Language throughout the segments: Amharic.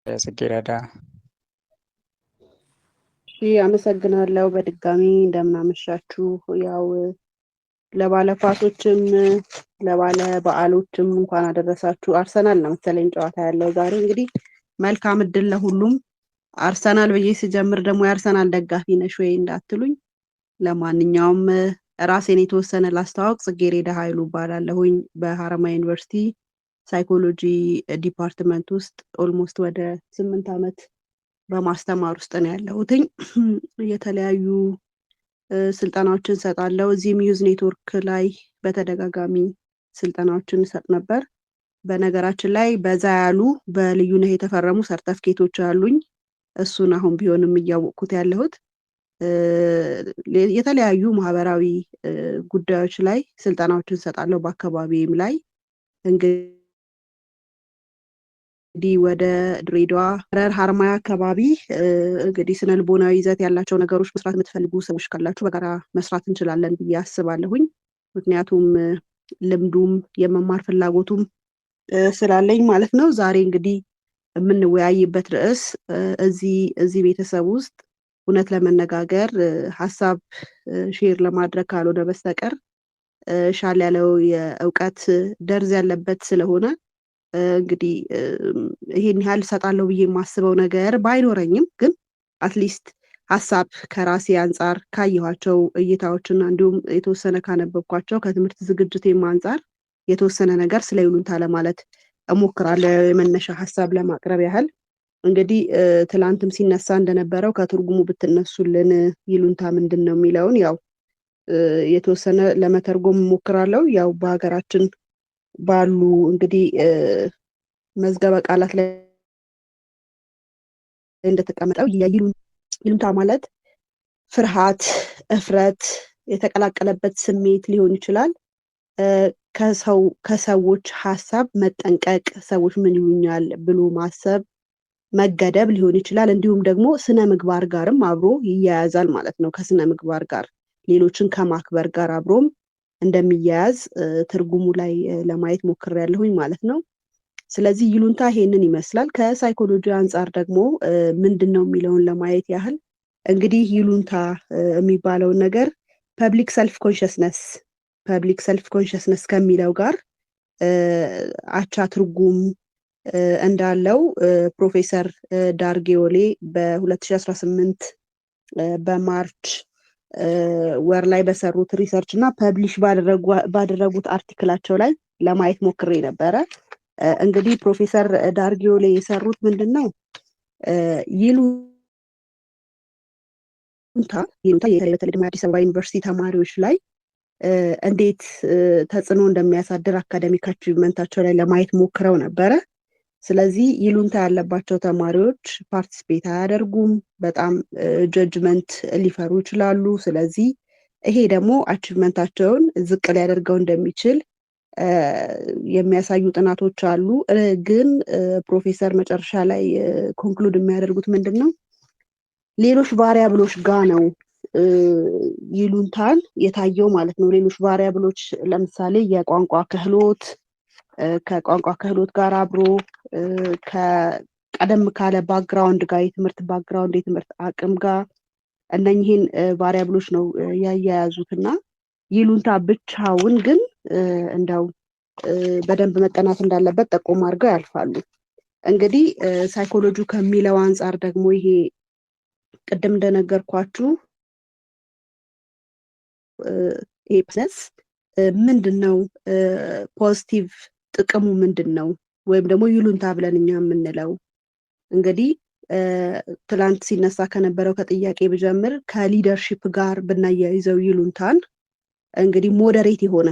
ጽጌረዳ አመሰግናለሁ። በድጋሚ እንደምናመሻችሁ። ያው ለባለ ኳሶችም ለባለ በዓሎችም እንኳን አደረሳችሁ። አርሰናል ነው መሰለኝ ጨዋታ ያለው ዛሬ። እንግዲህ መልካም እድል ለሁሉም። አርሰናል ብዬ ስጀምር ደግሞ የአርሰናል ደጋፊ ነሽ ወይ እንዳትሉኝ፣ ለማንኛውም ራሴን የተወሰነ ላስተዋወቅ። ጽጌረዳ ኃይሉ እባላለሁኝ። በሀረማያ ዩኒቨርሲቲ ሳይኮሎጂ ዲፓርትመንት ውስጥ ኦልሞስት ወደ 8 ዓመት በማስተማር ውስጥ ነው ያለሁትኝ። የተለያዩ ስልጠናዎችን እሰጣለሁ። እዚህም ዩዝ ኔትወርክ ላይ በተደጋጋሚ ስልጠናዎችን እሰጥ ነበር። በነገራችን ላይ በዛ ያሉ በልዩነት የተፈረሙ ሰርተፍኬቶች አሉኝ። እሱን አሁን ቢሆንም እያወቅኩት ያለሁት የተለያዩ ማህበራዊ ጉዳዮች ላይ ስልጠናዎችን እሰጣለሁ። በአካባቢም ላይ እንግዲህ ወደ ድሬዳዋ ሐረር ሀረማያ አካባቢ እንግዲህ ስነ ልቦናዊ ይዘት ያላቸው ነገሮች መስራት የምትፈልጉ ሰዎች ካላችሁ በጋራ መስራት እንችላለን ብዬ አስባለሁኝ። ምክንያቱም ልምዱም የመማር ፍላጎቱም ስላለኝ ማለት ነው። ዛሬ እንግዲህ የምንወያይበት ርዕስ እዚህ ቤተሰብ ውስጥ እውነት ለመነጋገር ሀሳብ ሼር ለማድረግ ካልሆነ በስተቀር ሻል ያለው የእውቀት ደርዝ ያለበት ስለሆነ እንግዲህ ይሄን ያህል እሰጣለሁ ብዬ የማስበው ነገር ባይኖረኝም ግን አትሊስት ሀሳብ ከራሴ አንጻር ካየኋቸው እይታዎችና እንዲሁም የተወሰነ ካነበብኳቸው ከትምህርት ዝግጅቴም አንጻር የተወሰነ ነገር ስለ ይሉንታ ለማለት እሞክራለሁ። የመነሻ ሀሳብ ለማቅረብ ያህል እንግዲህ ትላንትም ሲነሳ እንደነበረው ከትርጉሙ ብትነሱልን ይሉንታ ምንድን ነው የሚለውን ያው የተወሰነ ለመተርጎም እሞክራለሁ። ያው በሀገራችን ባሉ እንግዲህ መዝገበ ቃላት ላይ እንደተቀመጠው ይሉንታ ማለት ፍርሃት፣ እፍረት የተቀላቀለበት ስሜት ሊሆን ይችላል። ከሰዎች ሀሳብ መጠንቀቅ፣ ሰዎች ምን ይሉኛል ብሎ ማሰብ፣ መገደብ ሊሆን ይችላል። እንዲሁም ደግሞ ስነ ምግባር ጋርም አብሮ ይያያዛል ማለት ነው። ከስነ ምግባር ጋር ሌሎችን ከማክበር ጋር አብሮም እንደሚያያዝ ትርጉሙ ላይ ለማየት ሞክሬያለሁኝ ማለት ነው። ስለዚህ ይሉንታ ይሄንን ይመስላል። ከሳይኮሎጂ አንጻር ደግሞ ምንድን ነው የሚለውን ለማየት ያህል እንግዲህ ይሉንታ የሚባለውን ነገር ፐብሊክ ሰልፍ ኮንሽስነስ ከሚለው ጋር አቻ ትርጉም እንዳለው ፕሮፌሰር ዳርጌዎሌ በ2018 በማርች ወር ላይ በሰሩት ሪሰርች እና ፐብሊሽ ባደረጉት አርቲክላቸው ላይ ለማየት ሞክሬ ነበረ። እንግዲህ ፕሮፌሰር ዳርጌዎሌ የሰሩት ምንድን ነው ይሉንታ በተለይ አዲስ አበባ ዩኒቨርሲቲ ተማሪዎች ላይ እንዴት ተጽዕኖ እንደሚያሳድር አካዳሚክ አቺቭመንታቸው ላይ ለማየት ሞክረው ነበረ። ስለዚህ ይሉንታ ያለባቸው ተማሪዎች ፓርቲስፔት አያደርጉም፣ በጣም ጀጅመንት ሊፈሩ ይችላሉ። ስለዚህ ይሄ ደግሞ አቺቭመንታቸውን ዝቅ ሊያደርገው እንደሚችል የሚያሳዩ ጥናቶች አሉ። ግን ፕሮፌሰር መጨረሻ ላይ ኮንክሉድ የሚያደርጉት ምንድን ነው ሌሎች ቫሪያብሎች ጋር ነው ይሉንታን የታየው ማለት ነው። ሌሎች ቫሪያብሎች ለምሳሌ የቋንቋ ክህሎት ከቋንቋ ክህሎት ጋር አብሮ ከቀደም ካለ ባክግራውንድ ጋር የትምህርት ባክግራውንድ የትምህርት አቅም ጋር እነኚህን ቫሪያብሎች ነው ያያያዙትና ይሉንታ ብቻውን ግን እንደው በደንብ መጠናት እንዳለበት ጠቆም አድርገው ያልፋሉ። እንግዲህ ሳይኮሎጂ ከሚለው አንጻር ደግሞ ይሄ ቅድም እንደነገርኳችሁ ይሄ ፕለስ ምንድን ነው ፖዚቲቭ ጥቅሙ ምንድን ነው? ወይም ደግሞ ይሉንታ ብለን እኛ የምንለው እንግዲህ ትላንት ሲነሳ ከነበረው ከጥያቄ ብጀምር ከሊደርሺፕ ጋር ብናያይዘው ይሉንታን እንግዲህ ሞዴሬት የሆነ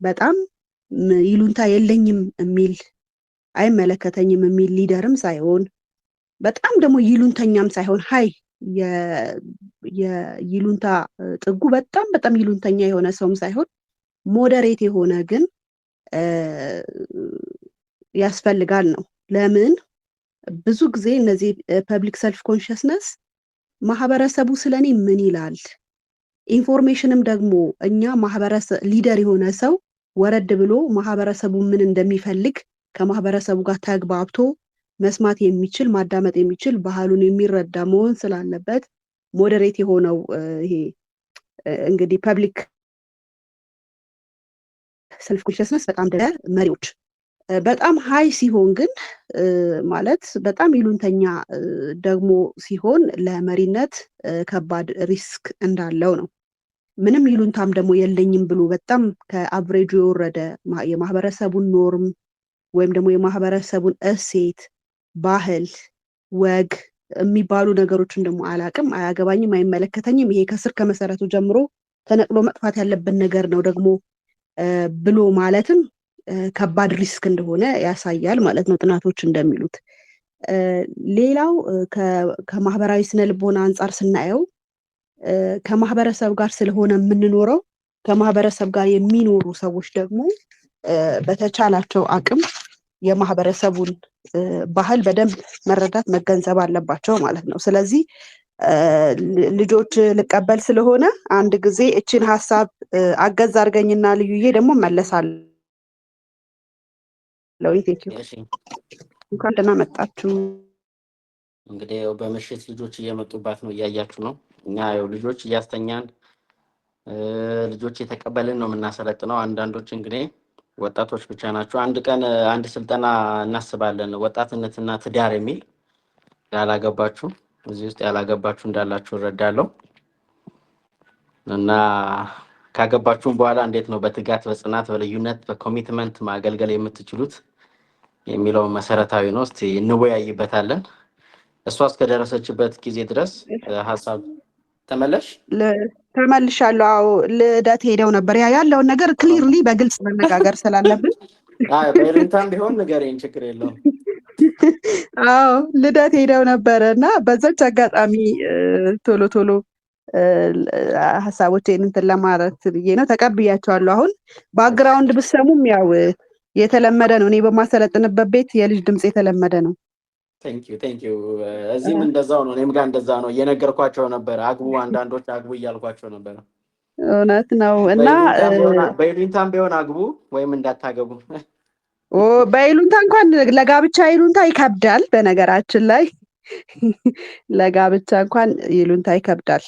በጣም ይሉንታ የለኝም የሚል አይመለከተኝም የሚል ሊደርም ሳይሆን በጣም ደግሞ ይሉንተኛም ሳይሆን ሀይ የይሉንታ ጥጉ በጣም ይሉንተኛ የሆነ ሰውም ሳይሆን ሞዴሬት የሆነ ግን ያስፈልጋል ነው። ለምን ብዙ ጊዜ እነዚህ ፐብሊክ ሰልፍ ኮንሽስነስ ማህበረሰቡ ስለኔ ምን ይላል፣ ኢንፎርሜሽንም ደግሞ እኛ ማህበረሰብ ሊደር የሆነ ሰው ወረድ ብሎ ማህበረሰቡ ምን እንደሚፈልግ ከማህበረሰቡ ጋር ተግባብቶ መስማት የሚችል ማዳመጥ የሚችል ባህሉን የሚረዳ መሆን ስላለበት ሞዴሬት የሆነው ይሄ እንግዲህ ፐብሊክ ሰልፍ ኮንሽስነስ በጣም መሪዎች በጣም ሀይ ሲሆን ግን ማለት በጣም ይሉንተኛ ደግሞ ሲሆን ለመሪነት ከባድ ሪስክ እንዳለው ነው። ምንም ይሉንታም ደግሞ የለኝም ብሎ በጣም ከአቭሬጁ የወረደ የማህበረሰቡን ኖርም ወይም ደግሞ የማህበረሰቡን እሴት፣ ባህል፣ ወግ የሚባሉ ነገሮችን ደግሞ አላቅም፣ አያገባኝም፣ አይመለከተኝም፣ ይሄ ከስር ከመሰረቱ ጀምሮ ተነቅሎ መጥፋት ያለበት ነገር ነው ደግሞ ብሎ ማለትም ከባድ ሪስክ እንደሆነ ያሳያል ማለት ነው ጥናቶች እንደሚሉት። ሌላው ከማህበራዊ ስነ ልቦና አንጻር ስናየው ከማህበረሰብ ጋር ስለሆነ የምንኖረው ከማህበረሰብ ጋር የሚኖሩ ሰዎች ደግሞ በተቻላቸው አቅም የማህበረሰቡን ባህል በደንብ መረዳት መገንዘብ አለባቸው ማለት ነው። ስለዚህ ልጆች ልቀበል ስለሆነ አንድ ጊዜ እችን ሀሳብ አገዝ አድርገኝና ልዩዬ ደግሞ መለሳለሁ። እንኳን ደህና መጣችሁ። እንግዲህ በምሽት ልጆች እየመጡባት ነው፣ እያያችሁ ነው። እኛ ያው ልጆች እያስተኛን ልጆች የተቀበልን ነው የምናሰለጥነው። አንዳንዶች እንግዲህ ወጣቶች ብቻ ናቸው። አንድ ቀን አንድ ስልጠና እናስባለን፣ ወጣትነትና ትዳር የሚል። ያላገባችሁ እዚህ ውስጥ ያላገባችሁ እንዳላችሁ እረዳለሁ። እና ካገባችሁም በኋላ እንዴት ነው በትጋት በጽናት በልዩነት በኮሚትመንት ማገልገል የምትችሉት የሚለው መሰረታዊ ነው። እስቲ እንወያይበታለን። እሷ እስከደረሰችበት ጊዜ ድረስ ሀሳብ ተመልሻለሁ። አዎ ልደት ሄደው ነበር። ያለውን ነገር ክሊርሊ በግልጽ መነጋገር ስላለብን በይሉኝታም ቢሆን ንገረኝ፣ ችግር የለውም። አዎ ልደት ሄደው ነበረ እና በዛች አጋጣሚ ቶሎ ሀሳቦቼን እንትን ለማለት ብዬ ነው። ተቀብያቸዋለሁ። አሁን ባክግራውንድ ብሰሙም ያው የተለመደ ነው። እኔ በማሰለጥንበት ቤት የልጅ ድምፅ የተለመደ ነው። ቴንኪው። እዚህም እንደዛው ነው። እኔም ጋር እንደዛ ነው። እየነገርኳቸው ነበር። አግቡ፣ አንዳንዶች አግቡ እያልኳቸው ነበር። እውነት ነው። እና በይሉኝታም ቢሆን አግቡ ወይም እንዳታገቡ። በይሉኝታ እንኳን ለጋብቻ ይሉኝታ ይከብዳል። በነገራችን ላይ ለጋብቻ እንኳን ይሉኝታ ይከብዳል።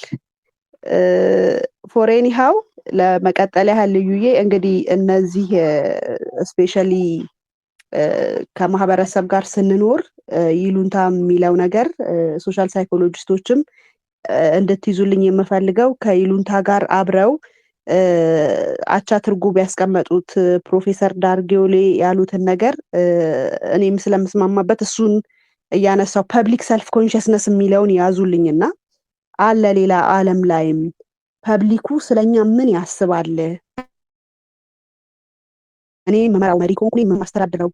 ፎሬኒሃው ለመቀጠል ያህል ልዩዬ እንግዲህ እነዚህ ስፔሻሊ ከማህበረሰብ ጋር ስንኖር ይሉንታ የሚለው ነገር ሶሻል ሳይኮሎጂስቶችም እንድትይዙልኝ የምፈልገው ከይሉንታ ጋር አብረው አቻ ትርጉም ያስቀመጡት ፕሮፌሰር ዳርጌውሌ ያሉትን ነገር እኔም ስለምስማማበት እሱን እያነሳው ፐብሊክ ሰልፍ ኮንሽስነስ የሚለውን ያዙልኝና አለ ሌላ ዓለም ላይም ፐብሊኩ ስለኛ ምን ያስባል፣ እኔ መመራው መሪ ኮንኩኝ የማስተዳድረው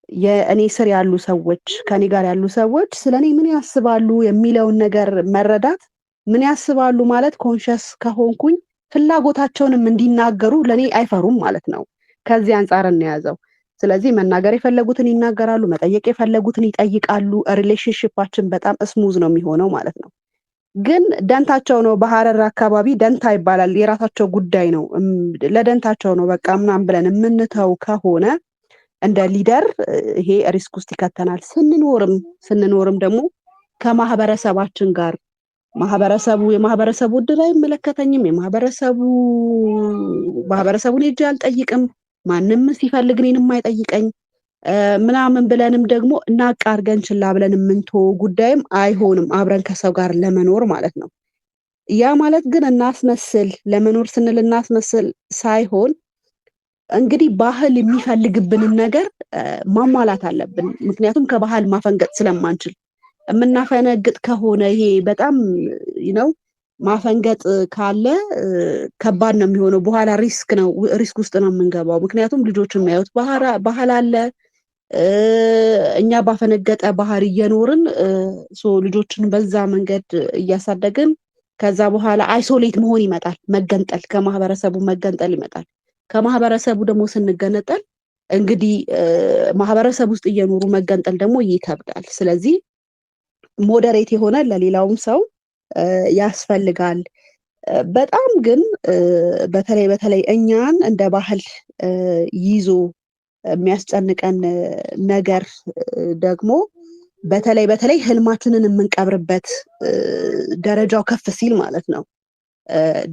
የእኔ ስር ያሉ ሰዎች ከኔ ጋር ያሉ ሰዎች ስለኔ ምን ያስባሉ የሚለውን ነገር መረዳት። ምን ያስባሉ ማለት ኮንሽስ ከሆንኩኝ ፍላጎታቸውንም እንዲናገሩ ለኔ አይፈሩም ማለት ነው። ከዚህ አንጻር እንያዘው። ስለዚህ መናገር የፈለጉትን ይናገራሉ፣ መጠየቅ የፈለጉትን ይጠይቃሉ። ሪሌሽንሺፓችን በጣም ስሙዝ ነው የሚሆነው ማለት ነው። ግን ደንታቸው ነው። በሐረር አካባቢ ደንታ ይባላል። የራሳቸው ጉዳይ ነው፣ ለደንታቸው ነው በቃ ምናምን ብለን የምንተው ከሆነ እንደ ሊደር ይሄ ሪስክ ውስጥ ይከተናል። ስንኖርም ደግሞ ከማህበረሰባችን ጋር የማህበረሰቡ እድል አይመለከተኝም፣ ማህበረሰቡን ሄጄ አልጠይቅም፣ ማንም ሲፈልግ እኔንም አይጠይቀኝ ምናምን ብለንም ደግሞ እናቅ አድርገን ችላ ብለን የምንተወው ጉዳይም አይሆንም፣ አብረን ከሰው ጋር ለመኖር ማለት ነው። ያ ማለት ግን እናስመስል፣ ለመኖር ስንል እናስመስል ሳይሆን እንግዲህ ባህል የሚፈልግብንን ነገር ማሟላት አለብን። ምክንያቱም ከባህል ማፈንገጥ ስለማንችል የምናፈነግጥ ከሆነ ይሄ በጣም ማፈንገጥ ካለ ከባድ ነው የሚሆነው። በኋላ ሪስክ ውስጥ ነው የምንገባው። ምክንያቱም ልጆች የሚያዩት ባህል አለ፣ እኛ ባፈነገጠ ባህሪ እየኖርን ልጆችን በዛ መንገድ እያሳደግን ከዛ በኋላ አይሶሌት መሆን ይመጣል፣ መገንጠል፣ ከማህበረሰቡ መገንጠል ይመጣል። ከማህበረሰቡ ደግሞ ስንገነጠል እንግዲህ ማህበረሰብ ውስጥ እየኖሩ መገንጠል ደግሞ ይከብዳል። ስለዚህ ሞዴሬት የሆነ ለሌላውም ሰው ያስፈልጋል። በጣም ግን በተለይ እኛን እንደ ባህል ይዞ የሚያስጨንቀን ነገር ደግሞ በተለይ ህልማችንን የምንቀብርበት ደረጃው ከፍ ሲል ማለት ነው።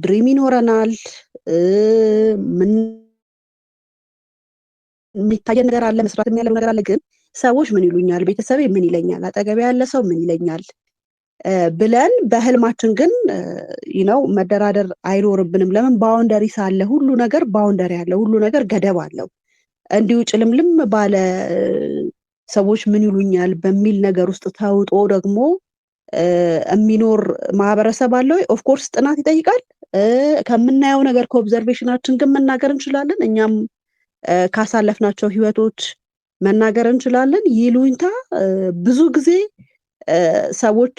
ድሪም ይኖረናል፣ ምን የሚታየን ነገር አለ፣ መስራት ያለው ነገር አለ። ግን ሰዎች ምን ይሉኛል፣ ቤተሰቤ ምን ይለኛል፣ አጠገቤ ያለ ሰው ምን ይለኛል ብለን በህልማችን ግን መደራደር አይኖርብንም። ለምን? ባውንደሪ ሳለ ሁሉ ነገር ባውንደሪ አለው፣ ሁሉ ነገር ገደብ አለው። እንዲሁ ጭልምልም ባለ ሰዎች ምን ይሉኛል በሚል ነገር ውስጥ ተውጦ ደግሞ የሚኖር ማህበረሰብ አለ ወይ? ኦፍኮርስ ጥናት ይጠይቃል። ከምናየው ነገር ከኦብዘርቬሽናችን ግን መናገር እንችላለን። እኛም ካሳለፍናቸው ህይወቶች መናገር እንችላለን። ይሉኝታ ብዙ ጊዜ ሰዎች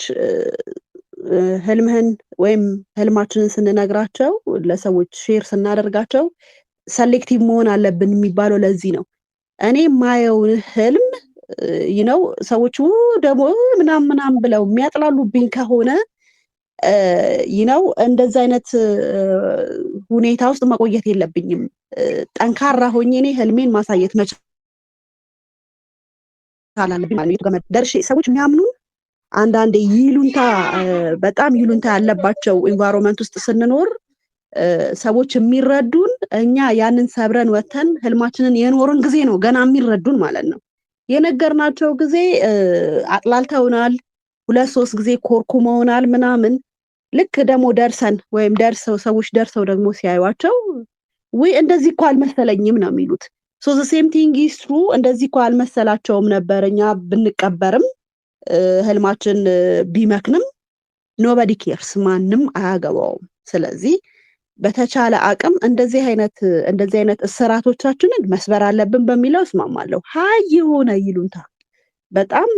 ህልምህን ወይም ህልማችንን ስንነግራቸው ለሰዎች ሼር ስናደርጋቸው ሰሌክቲቭ መሆን አለብን የሚባለው ለዚህ ነው። እኔ የማየውን ህልም ሰዎች ደግሞ ምናምን ብለው የሚያጥላሉብኝ ከሆነ እንደዛ አይነት ሁኔታ ውስጥ መቆየት የለብኝም። ጠንካራ ሆኜ እኔ ህልሜን ማሳየት መቻል አለብኝ ማለት ነው። ደርሼ ሰዎች የሚያምኑ አንዳንዴ በጣም ይሉንታ ያለባቸው ኢንቫይሮንመንት ውስጥ ስንኖር ሰዎች የሚረዱን እኛ ያንን ሰብረን ወተን ህልማችንን የኖርን ጊዜ ነው ገና የሚረዱን ማለት ነው። የነገርናቸው ጊዜ አጥላልተውናል፣ 2-3 ጊዜ ኮርኩመውናል ምናምን። ልክ ደግሞ ደርሰን ወይም ሰዎች ደርሰው ደግሞ ሲያዩዋቸው እንደዚህ እኮ አልመሰለኝም ነው የሚሉት። ሶ ዘ ሴም ቲንግ ኢዝ ትሩ። እንደዚህ እኮ አልመሰላቸውም ነበር። እኛ ብንቀበርም ህልማችን ቢመክንም ኖበዲ ኬርስ፣ ማንም አያገባውም። ስለዚህ በተቻለ አቅም እንደዚህ አይነት እስራቶቻችንን መስበር አለብን በሚለው እስማማለሁ። ሀይ የሆነ ይሉንታ በጣም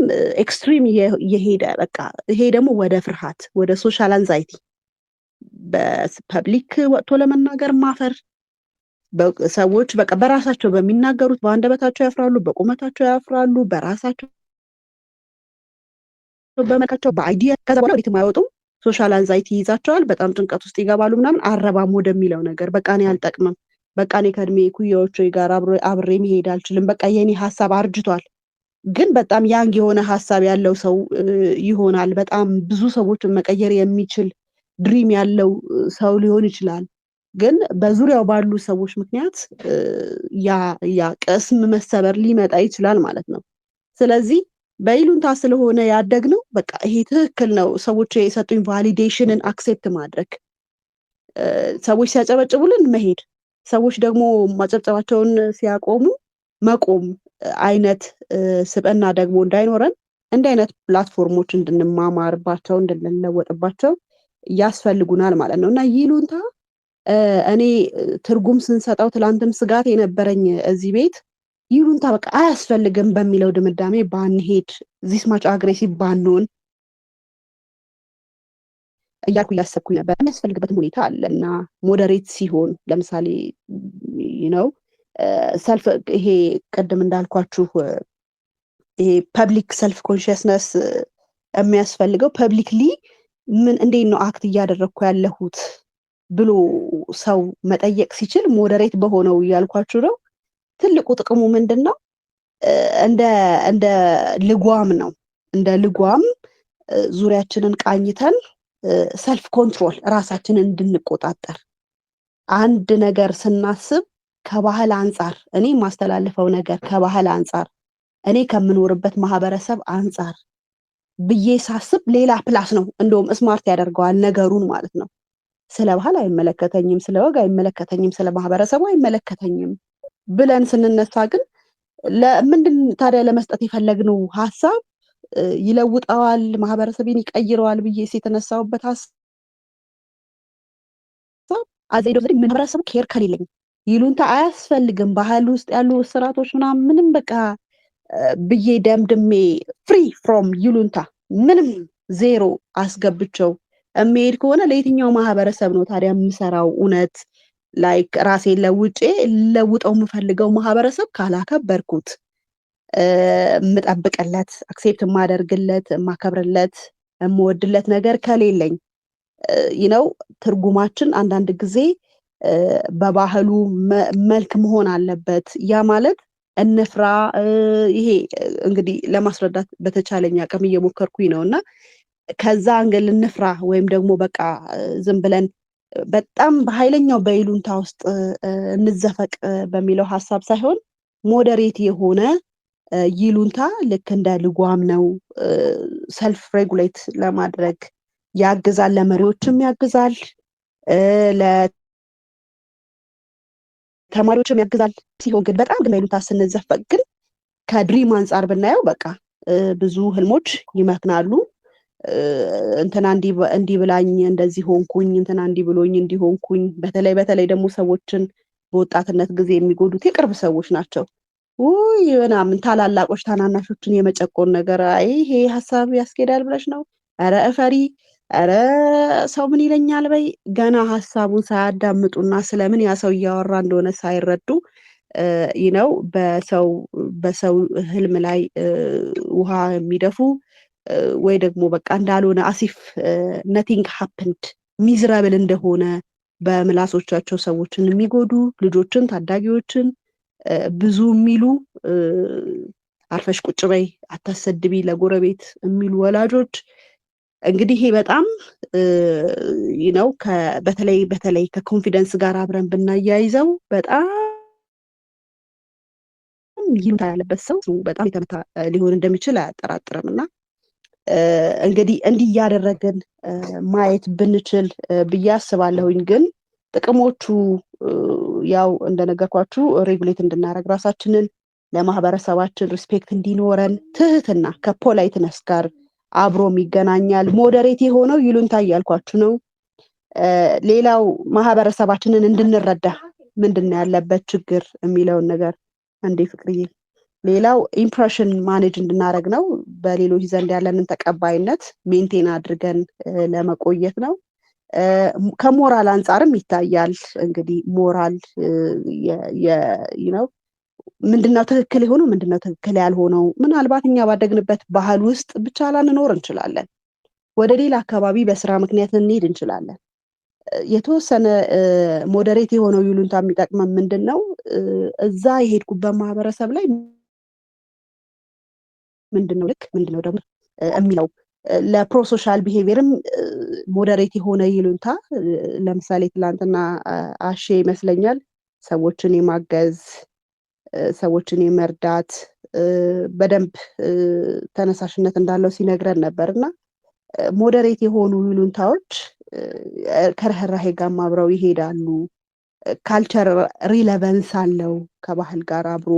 ኤክስትሪም የሄደ በቃ ይሄ ደግሞ ወደ ፍርሃት፣ ወደ ሶሻል አንዛይቲ፣ በፐብሊክ ወጥቶ ለመናገር ማፈር፣ ሰዎች በቃ በራሳቸው በሚናገሩት በአንደበታቸው ያፍራሉ፣ በቁመታቸው ያፍራሉ፣ በራሳቸው በመልካቸው በአይዲያ ከዛ በኋላ ወዴትም አይወጡም። ሶሻል አንዛይቲ ይይዛቸዋል፣ በጣም ጭንቀት ውስጥ ይገባሉ ምናምን። አረባም ወደሚለው ነገር በቃ እኔ አልጠቅምም፣ በቃ እኔ ከእድሜ ኩያዎች ጋር አብሬ መሄድ አልችልም፣ በቃ የኔ ሀሳብ አርጅቷል። ግን በጣም ያንግ የሆነ ሀሳብ ያለው ሰው ይሆናል። በጣም ብዙ ሰዎችን መቀየር የሚችል ድሪም ያለው ሰው ሊሆን ይችላል። ግን በዙሪያው ባሉ ሰዎች ምክንያት ያ ቅስም መሰበር ሊመጣ ይችላል ማለት ነው። ስለዚህ በይሉንታ ስለሆነ ያደግነው በቃ ይሄ ትክክል ነው፣ ሰዎች የሰጡኝ ቫሊዴሽንን አክሴፕት ማድረግ፣ ሰዎች ሲያጨበጭቡልን መሄድ፣ ሰዎች ደግሞ ማጨብጨባቸውን ሲያቆሙ መቆም አይነት ስብዕና ደግሞ እንዳይኖረን እንዲህ አይነት ፕላትፎርሞች እንድንማማርባቸው እንድንለወጥባቸው ያስፈልጉናል ማለት ነው። እና ይሉንታ እኔ ትርጉም ስንሰጠው ትላንትም ስጋት የነበረኝ እዚህ ቤት ይሉንታ በቃ አያስፈልግም በሚለው ድምዳሜ ባንሄድ፣ ዚስ ማች አግሬሲቭ ባንሆን እያልኩ እያሰብኩኝ ነበር። የሚያስፈልግበትም ሁኔታ አለ እና ሞዴሬት ሲሆን ለምሳሌ ሰልፍ ይሄ ቅድም እንዳልኳችሁ ይሄ ፐብሊክ ሰልፍ ኮንሽስነስ የሚያስፈልገው ፐብሊክሊ እንዴት ነው አክት እያደረግኩ ያለሁት ብሎ ሰው መጠየቅ ሲችል ሞዴሬት በሆነው እያልኳችሁ ነው። ትልቁ ጥቅሙ ምንድን ነው? እንደ ልጓም ነው። እንደ ልጓም ዙሪያችንን ቃኝተን ሰልፍ ኮንትሮል ራሳችንን እንድንቆጣጠር፣ አንድ ነገር ስናስብ ከባህል አንጻር እኔ የማስተላልፈው ነገር ከባህል አንጻር እኔ ከምኖርበት ማህበረሰብ አንጻር ብዬ ሳስብ ሌላ ፕላስ ነው። እንደውም ስማርት ያደርገዋል ነገሩን ማለት ነው። ስለ ባህል አይመለከተኝም፣ ስለ ወግ አይመለከተኝም፣ ስለ ማህበረሰቡ አይመለከተኝም ብለን ስንነሳ ግን ለምንድን ታዲያ ለመስጠት የፈለግነው ሀሳብ ይለውጠዋል፣ ማህበረሰቤን ይቀይረዋል ብዬ የተነሳውበት ሀሳብ አዘይዶ ማህበረሰቡ ኬር ከሌለኝ ይሉንታ አያስፈልግም፣ ባህል ውስጥ ያሉ ስርዓቶች ምንም በቃ ብዬ ደምድሜ ፍሪ ፍሮም ይሉንታ ምንም ዜሮ አስገብቸው የሚሄድ ከሆነ ለየትኛው ማህበረሰብ ነው ታዲያ የምሰራው? እውነት ላይክ ራሴን ለውጠው የምፈልገው ማህበረሰብ ካላከበርኩት፣ የምጠብቅለት፣ አክሴፕት የማደርግለት፣ የማከብርለት፣ የምወድለት ነገር ከሌለኝ ትርጉማችን አንዳንድ ጊዜ በባህሉ መልክ መሆን አለበት። ያ ማለት እንፍራ። ይሄ እንግዲህ ለማስረዳት በተቻለኝ አቅም እየሞከርኩኝ ነው እና ከዛ አንግል እንፍራ ወይም ደግሞ በቃ ዝም ብለን በጣም በኃይለኛው በይሉንታ ውስጥ እንዘፈቅ በሚለው ሀሳብ ሳይሆን ሞዴሬት የሆነ ይሉንታ ልክ እንደ ልጓም ነው። ሰልፍ ሬጉሌት ለማድረግ ያግዛል፣ ለመሪዎችም ያግዛል፣ ለተማሪዎችም ያግዛል። ሲሆን ግን በጣም ግን በይሉንታ ስንዘፈቅ ግን ከድሪም አንጻር ብናየው በቃ ብዙ ህልሞች ይመክናሉ። እንትና እንዲህ ብላኝ እንደዚህ ሆንኩኝ፣ እንትና እንዲህ ብሎኝ እንዲህ ሆንኩኝ። በተለይ ደግሞ ሰዎችን በወጣትነት ጊዜ የሚጎዱት የቅርብ ሰዎች ናቸው። ውይ ምናምን ታላላቆች ታናናሾችን የመጨቆን ነገር፣ አይ ይሄ ሀሳብ ያስኬዳል ብለሽ ነው፣ ኧረ እፈሪ፣ ኧረ ሰው ምን ይለኛል በይ። ገና ሀሳቡን ሳያዳምጡና ስለምን ያ ሰው እያወራ እንደሆነ ሳይረዱ ነው በሰው ህልም ላይ ውሃ የሚደፉ ወይ ደግሞ በቃ እንዳልሆነ አሲፍ ነቲንግ ሀፕንድ ሚዝራብል እንደሆነ በምላሶቻቸው ሰዎችን የሚጎዱ ልጆችን፣ ታዳጊዎችን ብዙ የሚሉ አርፈሽ ቁጭ በይ አታሰድቢ ለጎረቤት የሚሉ ወላጆች እንግዲህ ይሄ በጣም ነው በተለይ ከኮንፊደንስ ጋር አብረን ብናያይዘው በጣም ይሉንታ ያለበት ሰው በጣም የተመታ ሊሆን እንደሚችል አያጠራጥርም። እና እንግዲህ እንዲህ እያደረግን ማየት ብንችል ብዬ አስባለሁኝ። ግን ጥቅሞቹ ያው እንደነገርኳችሁ ሬጉሌት እንድናደርግ ራሳችንን፣ ለማህበረሰባችን ሪስፔክት እንዲኖረን፣ ትህትና ከፖላይትነስ ጋር አብሮም ይገናኛል። ሞዴሬት የሆነው ይሉንታ እያልኳችሁ ነው። ሌላው ማህበረሰባችንን እንድንረዳ ምንድን ነው ያለበት ችግር የሚለውን ነገር እንዴ ፍቅርዬ። ሌላው ኢምፕሬሽን ማኔጅ እንድናደርግ ነው። በሌሎች ዘንድ ያለንን ተቀባይነት ሜንቴን አድርገን ለመቆየት ነው። ከሞራል አንጻርም ይታያል። እንግዲህ ሞራል ነው ምንድነው ትክክል የሆነው ምንድነው ትክክል ያልሆነው። ምናልባት እኛ ባደግንበት ባህል ውስጥ ብቻ ላንኖር እንችላለን። ወደ ሌላ አካባቢ በስራ ምክንያት ልንሄድ እንችላለን። የተወሰነ ሞዴሬት የሆነው ይሉንታ የሚጠቅመን ምንድን ነው? እዛ የሄድኩበት ማህበረሰብ ላይ ምንድነው ልክ ምንድነው ደግሞ የሚለው ለፕሮሶሻል ቢሄቪየርም ሞዴሬት የሆነ ይሉንታ። ለምሳሌ ትላንትና አሼ ይመስለኛል ሰዎችን የማገዝ ሰዎችን የመርዳት በደንብ ተነሳሽነት እንዳለው ሲነግረን ነበር። እና ሞዴሬት የሆኑ ይሉንታዎች ከርህራሄ ጋር አብረው ይሄዳሉ። ካልቸር ሪሌቨንስ አለው ከባህል ጋር አብሮ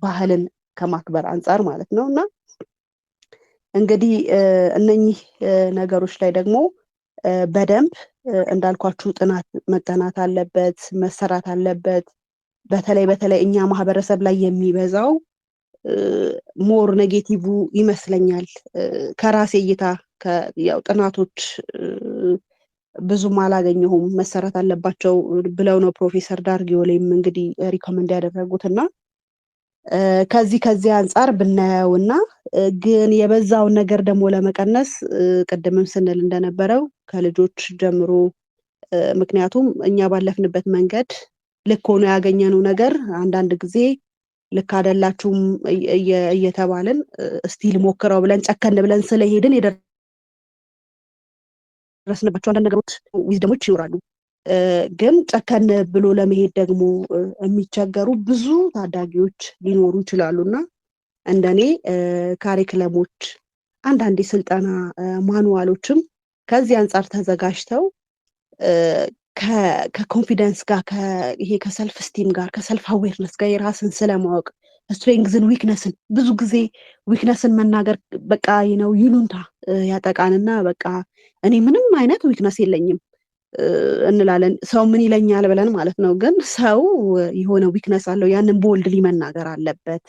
ባህልን ከማክበር አንጻር ማለት ነው። እና እንግዲህ እነኚህ ነገሮች ላይ ደግሞ በደንብ እንዳልኳችሁ ጥናት መጠናት አለበት፣ መሰራት አለበት። በተለይ እኛ ማህበረሰብ ላይ የሚበዛው ሞር ኔጌቲቭ ይመስለኛል። ከራሴ እይታ ያው ጥናቶች ብዙም አላገኘሁም መሰራት አለባቸው ብለው ነው ፕሮፌሰር ዳርጊዮሌም እንግዲህ ሪኮመንድ ያደረጉት። እና ከዚህ አንጻር ብናየው እና ግን የበዛውን ነገር ደግሞ ለመቀነስ ቅድምም ስንል እንደነበረው ከልጆች ጀምሮ ምክንያቱም እኛ ባለፍንበት መንገድ ልክ ሆኖ ያገኘነው ነገር አንዳንድ ጊዜ ልክ አይደላችሁም እየተባልን ስቲል ሞክረው ብለን ጨከን ብለን ስለሄድን የደረስንባቸው አንዳንድ ነገሮች ዊዝደሞች ይኖራሉ። ግን ጨከን ብሎ ለመሄድ ደግሞ የሚቸገሩ ብዙ ታዳጊዎች ሊኖሩ ይችላሉ። እና እንደኔ ካሪክለሞች አንዳንድ የስልጠና ማኑዋሎችም ከዚህ አንጻር ተዘጋጅተው ከኮንፊደንስ ጋር ይሄ ከሰልፍ ስቲም ጋር ከሰልፍ አዌርነስ ጋር የራስን ስለማወቅ ስትሬንግዝን ዊክነስን ብዙ ጊዜ ዊክነስን መናገር በቃ ነው ይሉንታ ያጠቃንና በቃ እኔ ምንም አይነት ዊክነስ የለኝም እንላለን። ሰው ምን ይለኛል ብለን ማለት ነው። ግን ሰው የሆነ ዊክነስ አለው፣ ያንን ቦልድሊ መናገር አለበት።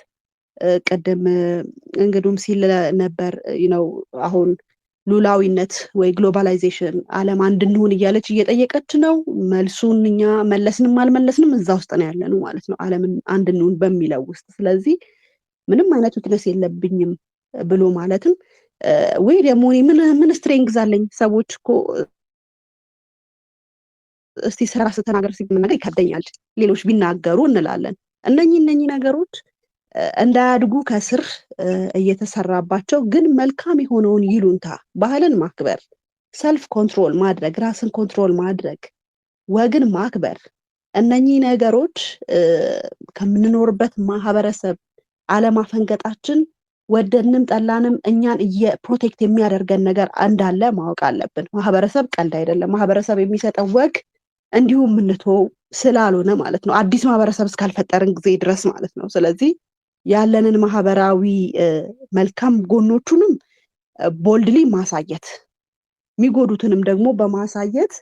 ቅድም እንግዱም ሲል ነበር ነው አሁን ሉላዊነት ወይ ግሎባላይዜሽን ዓለም አንድ እንሁን እያለች እየጠየቀች ነው። መልሱን እኛ መለስንም አልመለስንም እዛ ውስጥ ነው ያለነው ማለት ነው፣ ዓለምን አንድ እንሁን በሚለው ውስጥ። ስለዚህ ምንም አይነት ዊክነስ የለብኝም ብሎ ማለትም ወይ ደግሞ ምን ስትሬንግዝ አለኝ። ሰዎች እኮ እስቲ ስራ ስተናገር ሲመናገር ይከብደኛል ሌሎች ቢናገሩ እንላለን። እነኚህ ነገሮች እንዳያድጉ ከስር እየተሰራባቸው ግን መልካም የሆነውን ይሉንታ፣ ባህልን ማክበር፣ ሰልፍ ኮንትሮል ማድረግ፣ ራስን ኮንትሮል ማድረግ፣ ወግን ማክበር እነኚህ ነገሮች ከምንኖርበት ማህበረሰብ አለማፈንገጣችን ወደድንም ጠላንም እኛን ፕሮቴክት የሚያደርገን ነገር እንዳለ ማወቅ አለብን። ማህበረሰብ ቀልድ አይደለም። ማህበረሰብ የሚሰጠው ወግ እንዲሁም የምንተወው ስላልሆነ ማለት ነው፣ አዲስ ማህበረሰብ እስካልፈጠርን ጊዜ ድረስ ማለት ነው። ስለዚህ ያለንን ማህበራዊ መልካም ጎኖቹንም ቦልድሊ ማሳየት፣ የሚጎዱትንም ደግሞ በማሳየት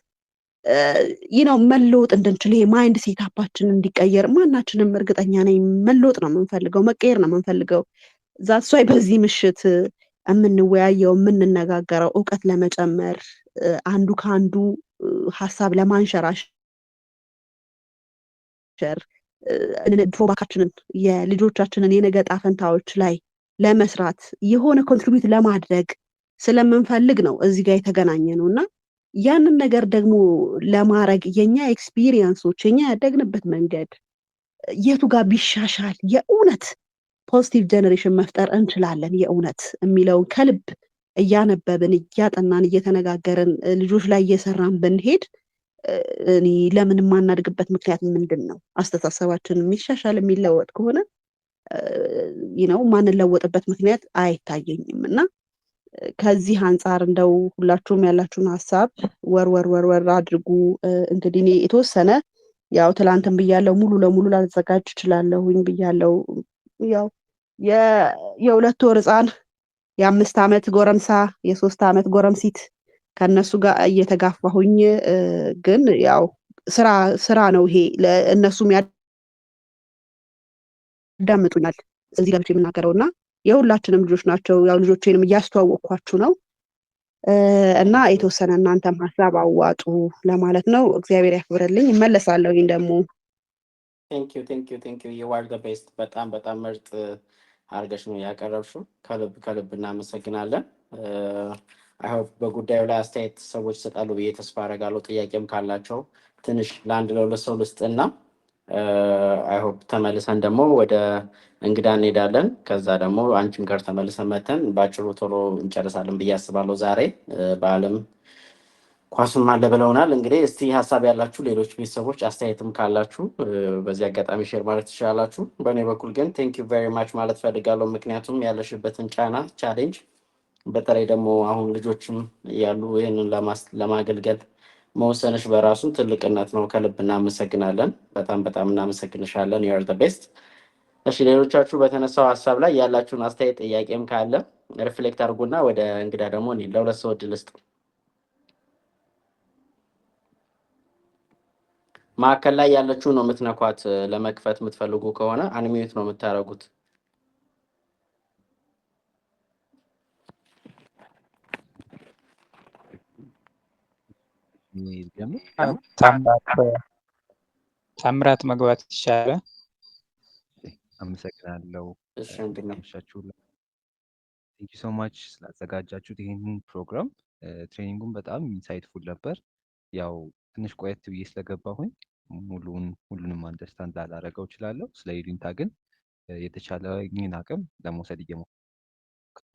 ነው መለወጥ እንድንችል፣ ይሄ ማይንድ ሴታፓችን እንዲቀየር ማናችንም እርግጠኛ ነኝ መለወጥ ነው የምንፈልገው፣ መቀየር ነው የምንፈልገው። ዛሷይ በዚህ ምሽት የምንወያየው የምንነጋገረው እውቀት ለመጨመር አንዱ ከአንዱ ሀሳብ ለማንሸራሸር ድሮባካችንን የልጆቻችንን የነገ ዕጣ ፈንታዎች ላይ ለመስራት የሆነ ኮንትሪቢዩት ለማድረግ ስለምንፈልግ ነው እዚህ ጋር የተገናኘ ነው እና ያንን ነገር ደግሞ ለማድረግ የኛ ኤክስፒሪየንሶች የኛ ያደግንበት መንገድ የቱ ጋር ቢሻሻል የእውነት ፖዚቲቭ ጀነሬሽን መፍጠር እንችላለን የእውነት የሚለውን ከልብ እያነበብን እያጠናን እየተነጋገርን ልጆች ላይ እየሰራን ብንሄድ እኔ ለምን የማናድግበት ምክንያት ምንድን ነው? አስተሳሰባችን የሚሻሻል የሚለወጥ ከሆነ ነው ማንለወጥበት ምክንያት አይታየኝም እና ከዚህ አንጻር እንደው ሁላችሁም ያላችሁን ሀሳብ ወር አድርጉ። እንግዲህ እኔ የተወሰነ ያው ትላንትን ብያለው ሙሉ ለሙሉ ላልዘጋጅ እችላለሁኝ ብያለው። ያው የ2 ወር ህፃን የ5 ዓመት ጎረምሳ የ3 ዓመት ጎረምሲት ከነሱ ጋር እየተጋፋሁኝ ግን ያው ስራ ነው ይሄ። ለእነሱም ያዳምጡኛል እዚህ ገብቼ የምናገረውና የሁላችንም ልጆች ናቸው። ያው ልጆቼንም እያስተዋወቅኳችሁ ነው እና የተወሰነ እናንተም ሀሳብ አዋጡ ለማለት ነው። እግዚአብሔር ያክብርልኝ። እመለሳለሁ። ይሄን ደግሞ ቴንክ ዩ you are the best። በጣም ምርጥ አድርገሽ ነው ያቀረብሽው። ከልብ እናመሰግናለን። አይ ሆፕ በጉዳዩ ላይ አስተያየት ሰዎች ይሰጣሉ ብዬ ተስፋ አደርጋለሁ። ጥያቄም ካላቸው ትንሽ ለአንድ ለሁለት ሰው ልስጥና አይ ሆፕ ተመልሰን ደግሞ ወደ እንግዳ እንሄዳለን። ከዛ ደግሞ አንቺም ጋር ተመልሰን መተን በአጭሩ ቶሎ እንጨርሳለን ብዬ አስባለሁ። ዛሬ በዓለም ኳሱም አለ ብለውናል። እንግዲህ እስቲ ሀሳብ ያላችሁ ሌሎች ቤተሰቦች አስተያየትም ካላችሁ በዚህ አጋጣሚ ሼር ማለት ትችላላችሁ። በእኔ በኩል ግን ቴንክ ዩ ቬሪ ማች ማለት ፈልጋለሁ። ምክንያቱም ያለሽበትን ቻሌንጅ በተለይ ደግሞ አሁን ልጆችም ያሉ ይህንን ለማገልገል መወሰንሽ በራሱ ትልቅነት ነው። ከልብ እናመሰግናለን። በጣም እናመሰግንሻለን። ዩ አር ዘ ቤስት። እሺ ሌሎቻችሁ በተነሳው ሀሳብ ላይ ያላችሁን አስተያየት ጥያቄም ካለ ሪፍሌክት አድርጉና ወደ እንግዳ ደግሞ ለሁለት ሰው እድል ስጥ። ማዕከል ላይ ያለችው ነው የምትነኳት። ለመክፈት የምትፈልጉ ከሆነ አንሚዩት ነው የምታደርጉት። ታምራት መግባት ይቻላል። አመሰግናለሁ። እሺ እንድናመሻችሁ ቴንክ ዩ ሶ ማች ስላዘጋጃችሁት ይህንን ፕሮግራም። ትሬኒንጉን በጣም ኢንሳይትፉል ነበር። ያው ትንሽ ቆየት ብዬ ስለገባሁኝ ሁሉንም አንደርስታንድ ላላረገው እችላለሁ። ስለ ይሉኝታ ግን የተቻለኝን አቅም ለመውሰድ እየሞከርኩ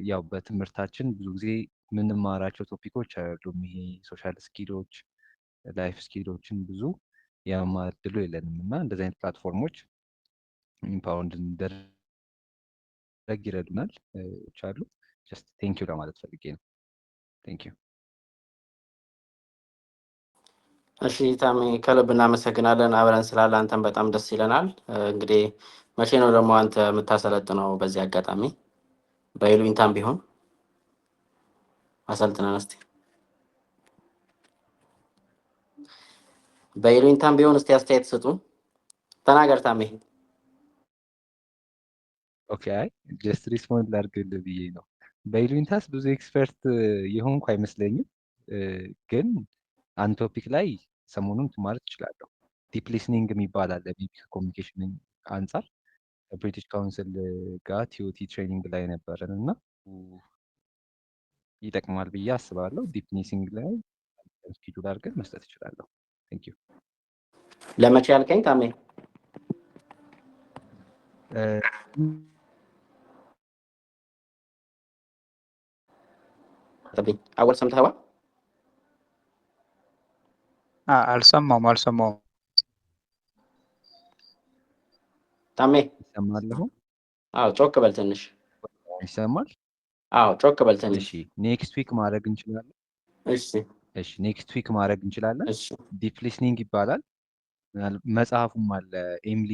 ያው በትምህርታችን ብዙ ጊዜ የምንማራቸው ቶፒኮች አይደሉም። ይሄ ሶሻል ስኪሎች፣ ላይፍ ስኪሎችን ብዙ የመማር እድሉ የለንም እና እንደዚህ አይነት ፕላትፎርሞች ኢምፓወርድ እንደረግ ይረዱናል አሉ። ጀስት ቴንክ ዩ ለማለት ፈልጌ ነው። ቴንክ ዩ። እሺ ታሜ ከልብ እናመሰግናለን። አብረን ስላለ አንተን በጣም ደስ ይለናል። እንግዲህ መቼ ነው ደግሞ አንተ የምታሰለጥነው? በዚህ አጋጣሚ በይሉኝታም ቢሆን አሰልጥነን እስቲ። በይሉኝታም ቢሆን እስቲ አስተያየት ስጡ። ተናገር ታሜ። ኦኬ አይ ጀስት ሪስፖንድ ላድርግልህ ብዬ ነው። በይሉኝታስ ብዙ ኤክስፐርት የሆንኩ አይመስለኝም፣ ግን አንድ ቶፒክ ላይ ሰሞኑን ማለት እችላለሁ። ዲፕ ሊስኒንግ የሚባል አለ። ከኮሚኒኬሽን አንጻር ብሪቲሽ ካውንስል ጋር ቲኦቲ ትሬኒንግ ላይ ነበረን እና ይጠቅማል ብዬ አስባለሁ። ዲፕ ሊስኒንግ ላይ ስኬጁል አድርገን መስጠት እችላለሁ። ቴንክ ዩ። ለመቼ ያልከኝ ታሜ? አወል ሰምተኸዋል? አልሰማውም። ታሜ ይሰማለሁ? አዎ፣ ጮክ በል ትንሽ። ይሰማል? አዎ፣ ጮክ በል ትንሽ። እሺ ኔክስት ዊክ ማድረግ እንችላለን። እሺ እሺ ኔክስት ዊክ ማድረግ እንችላለን። እሺ ዲፕ ሊስኒንግ ይባላል። መጽሐፉም አለ። ኤምሊ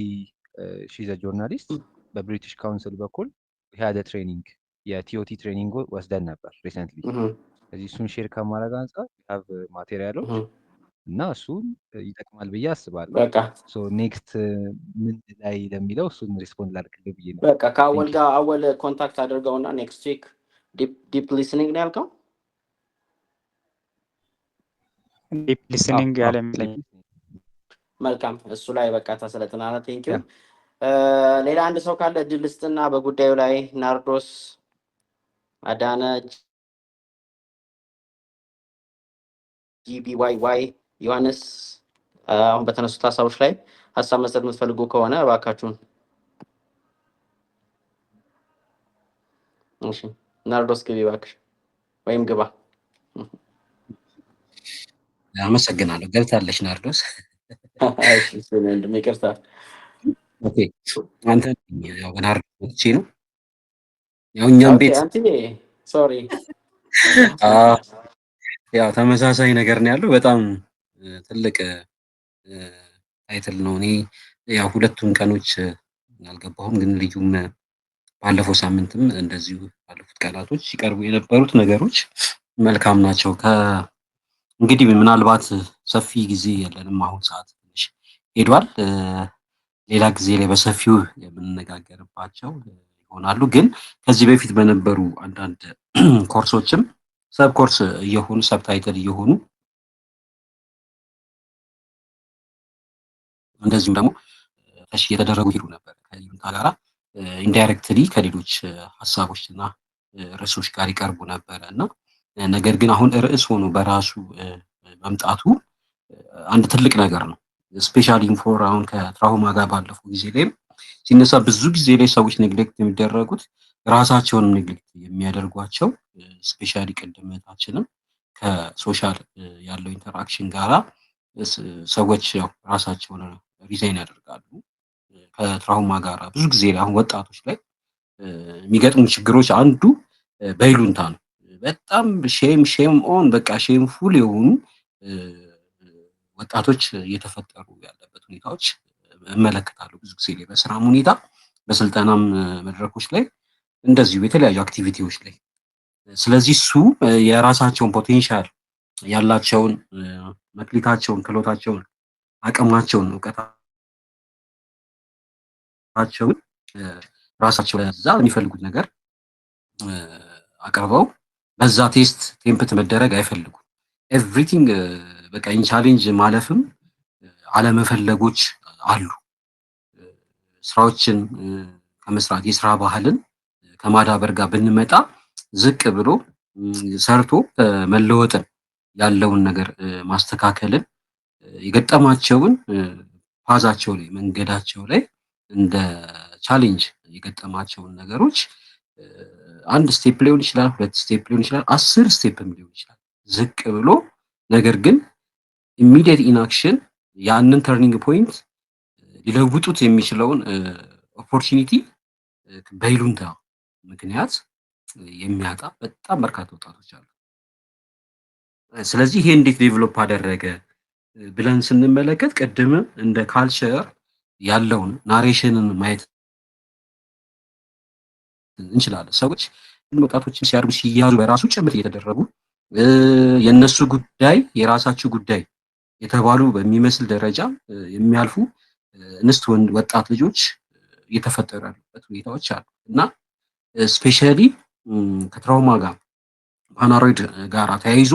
ሺዘ ጆርናሊስት በብሪቲሽ ካውንስል በኩል ያደ ትሬኒንግ የቲኦቲ ትሬኒንግ ወስደን ነበር ሪሰንትሊ። እዚህ እሱን ሼር ከማድረግ አንጻር ሀብ ማቴሪያሎች እና እሱን ይጠቅማል ብዬ አስባለሁ። በቃ ኔክስት ምን ላይ ለሚለው እሱን ሪስፖንድ ላድርግልህ ብዬ ነው። በቃ ከአወል ጋር አወል ኮንታክት አድርገውና ኔክስት ዊክ ዲፕ ሊስኒንግ ነው ያልከው? ዲፕ ሊስኒንግ ያለ ይመስለኛል። መልካም፣ እሱ ላይ በቃ ታሰለጥናለህ። ቴንኪው። ሌላ አንድ ሰው ካለ እድል ልስጥና በጉዳዩ ላይ ናርዶስ፣ አዳነ፣ ጂቢዋይ፣ ዮሐንስ አሁን በተነሱት ሀሳቦች ላይ ሀሳብ መስጠት የምትፈልጉ ከሆነ እባካችሁን። እሺ ናርዶስ ግቢ እባክሽ፣ ወይም ግባ። አመሰግናለሁ። ገብታለች ናርዶስ። እሺ ወንድም ይቅርታ። ኦኬ አንተ ያው ናርዶስ ወጥቼ ነው ያው እኛም ቤት ሶሪ ያው ተመሳሳይ ነገር ነው ያለው። በጣም ትልቅ ታይትል ነው። እኔ ያው ሁለቱን ቀኖች አልገባሁም፣ ግን ልዩም ባለፈው ሳምንትም እንደዚሁ ባለፉት ቀናቶች ሲቀርቡ የነበሩት ነገሮች መልካም ናቸው። እንግዲህ ምናልባት ሰፊ ጊዜ የለንም፣ አሁን ሰዓት ትንሽ ሄዷል። ሌላ ጊዜ ላይ በሰፊው የምንነጋገርባቸው ይሆናሉ። ግን ከዚህ በፊት በነበሩ አንዳንድ ኮርሶችም ሰብ ኮርስ እየሆኑ ሰብ ታይትል እየሆኑ እንደዚሁም ደግሞ ተሽ እየተደረጉ ሄዱ ነበር ከዩንታ ጋራ ኢንዳይሬክትሊ ከሌሎች ሀሳቦች እና ርዕሶች ጋር ይቀርቡ ነበረ እና ነገር ግን አሁን ርዕስ ሆኖ በራሱ መምጣቱ አንድ ትልቅ ነገር ነው። ስፔሻሊ ኢንፎር አሁን ከትራውማ ጋር ባለፈው ጊዜ ላይም ሲነሳ ብዙ ጊዜ ላይ ሰዎች ኔግሌክት የሚደረጉት ራሳቸውንም ኔግሌክት የሚያደርጓቸው ስፔሻሊ ቅድመታችንም ከሶሻል ያለው ኢንተራክሽን ጋራ ሰዎች ያው ራሳቸውን ሪዛይን ያደርጋሉ። ከትራውማ ጋራ ብዙ ጊዜ ላይ አሁን ወጣቶች ላይ የሚገጥሙ ችግሮች አንዱ በይሉንታ ነው። በጣም ሼም ኦን በቃ ሼም ፉል የሆኑ ወጣቶች እየተፈጠሩ ያለበት ሁኔታዎች እመለከታለሁ ብዙ ጊዜ ላይ በስራም ሁኔታ በስልጠናም መድረኮች ላይ እንደዚሁ የተለያዩ አክቲቪቲዎች ላይ። ስለዚህ እሱ የራሳቸውን ፖቴንሻል ያላቸውን መክሊታቸውን፣ ክህሎታቸውን፣ አቅማቸውን፣ እውቀታቸውን ራሳቸው ለዛ የሚፈልጉት ነገር አቅርበው በዛ ቴስት ቴምፕት መደረግ አይፈልጉም። ኤቭሪቲንግ በቃ ኢን ቻሌንጅ ማለፍም አለመፈለጎች አሉ። ስራዎችን ከመስራት የስራ ባህልን ከማዳበር ጋር ብንመጣ ዝቅ ብሎ ሰርቶ መለወጥን ያለውን ነገር ማስተካከልን የገጠማቸውን ፓዛቸው ላይ መንገዳቸው ላይ እንደ ቻሌንጅ የገጠማቸውን ነገሮች አንድ ስቴፕ ሊሆን ይችላል፣ 2 ስቴፕ ሊሆን ይችላል፣ 10 ስቴፕም ሊሆን ይችላል። ዝቅ ብሎ ነገር ግን ኢሚዲየት ኢንአክሽን ያንን ተርኒንግ ፖይንት ሊለውጡት የሚችለውን ኦፖርቹኒቲ በይሉንታ ምክንያት የሚያጣ በጣም በርካታ ወጣቶች አሉ። ስለዚህ ይሄ እንዴት ዴቨሎፕ አደረገ ብለን ስንመለከት ቅድም እንደ ካልቸር ያለውን ናሬሽንን ማየት እንችላለን። ሰዎች ወጣቶችን ሲያድጉ ሲያዙ በራሱ ጭምር እየተደረጉ የነሱ ጉዳይ የራሳቸው ጉዳይ የተባሉ በሚመስል ደረጃ የሚያልፉ እንስት ወጣት ልጆች እየተፈጠሩ ያሉበት ሁኔታዎች አሉ እና ስፔሻሊ ከትራውማ ጋር ፓናሮይድ ጋር ተያይዞ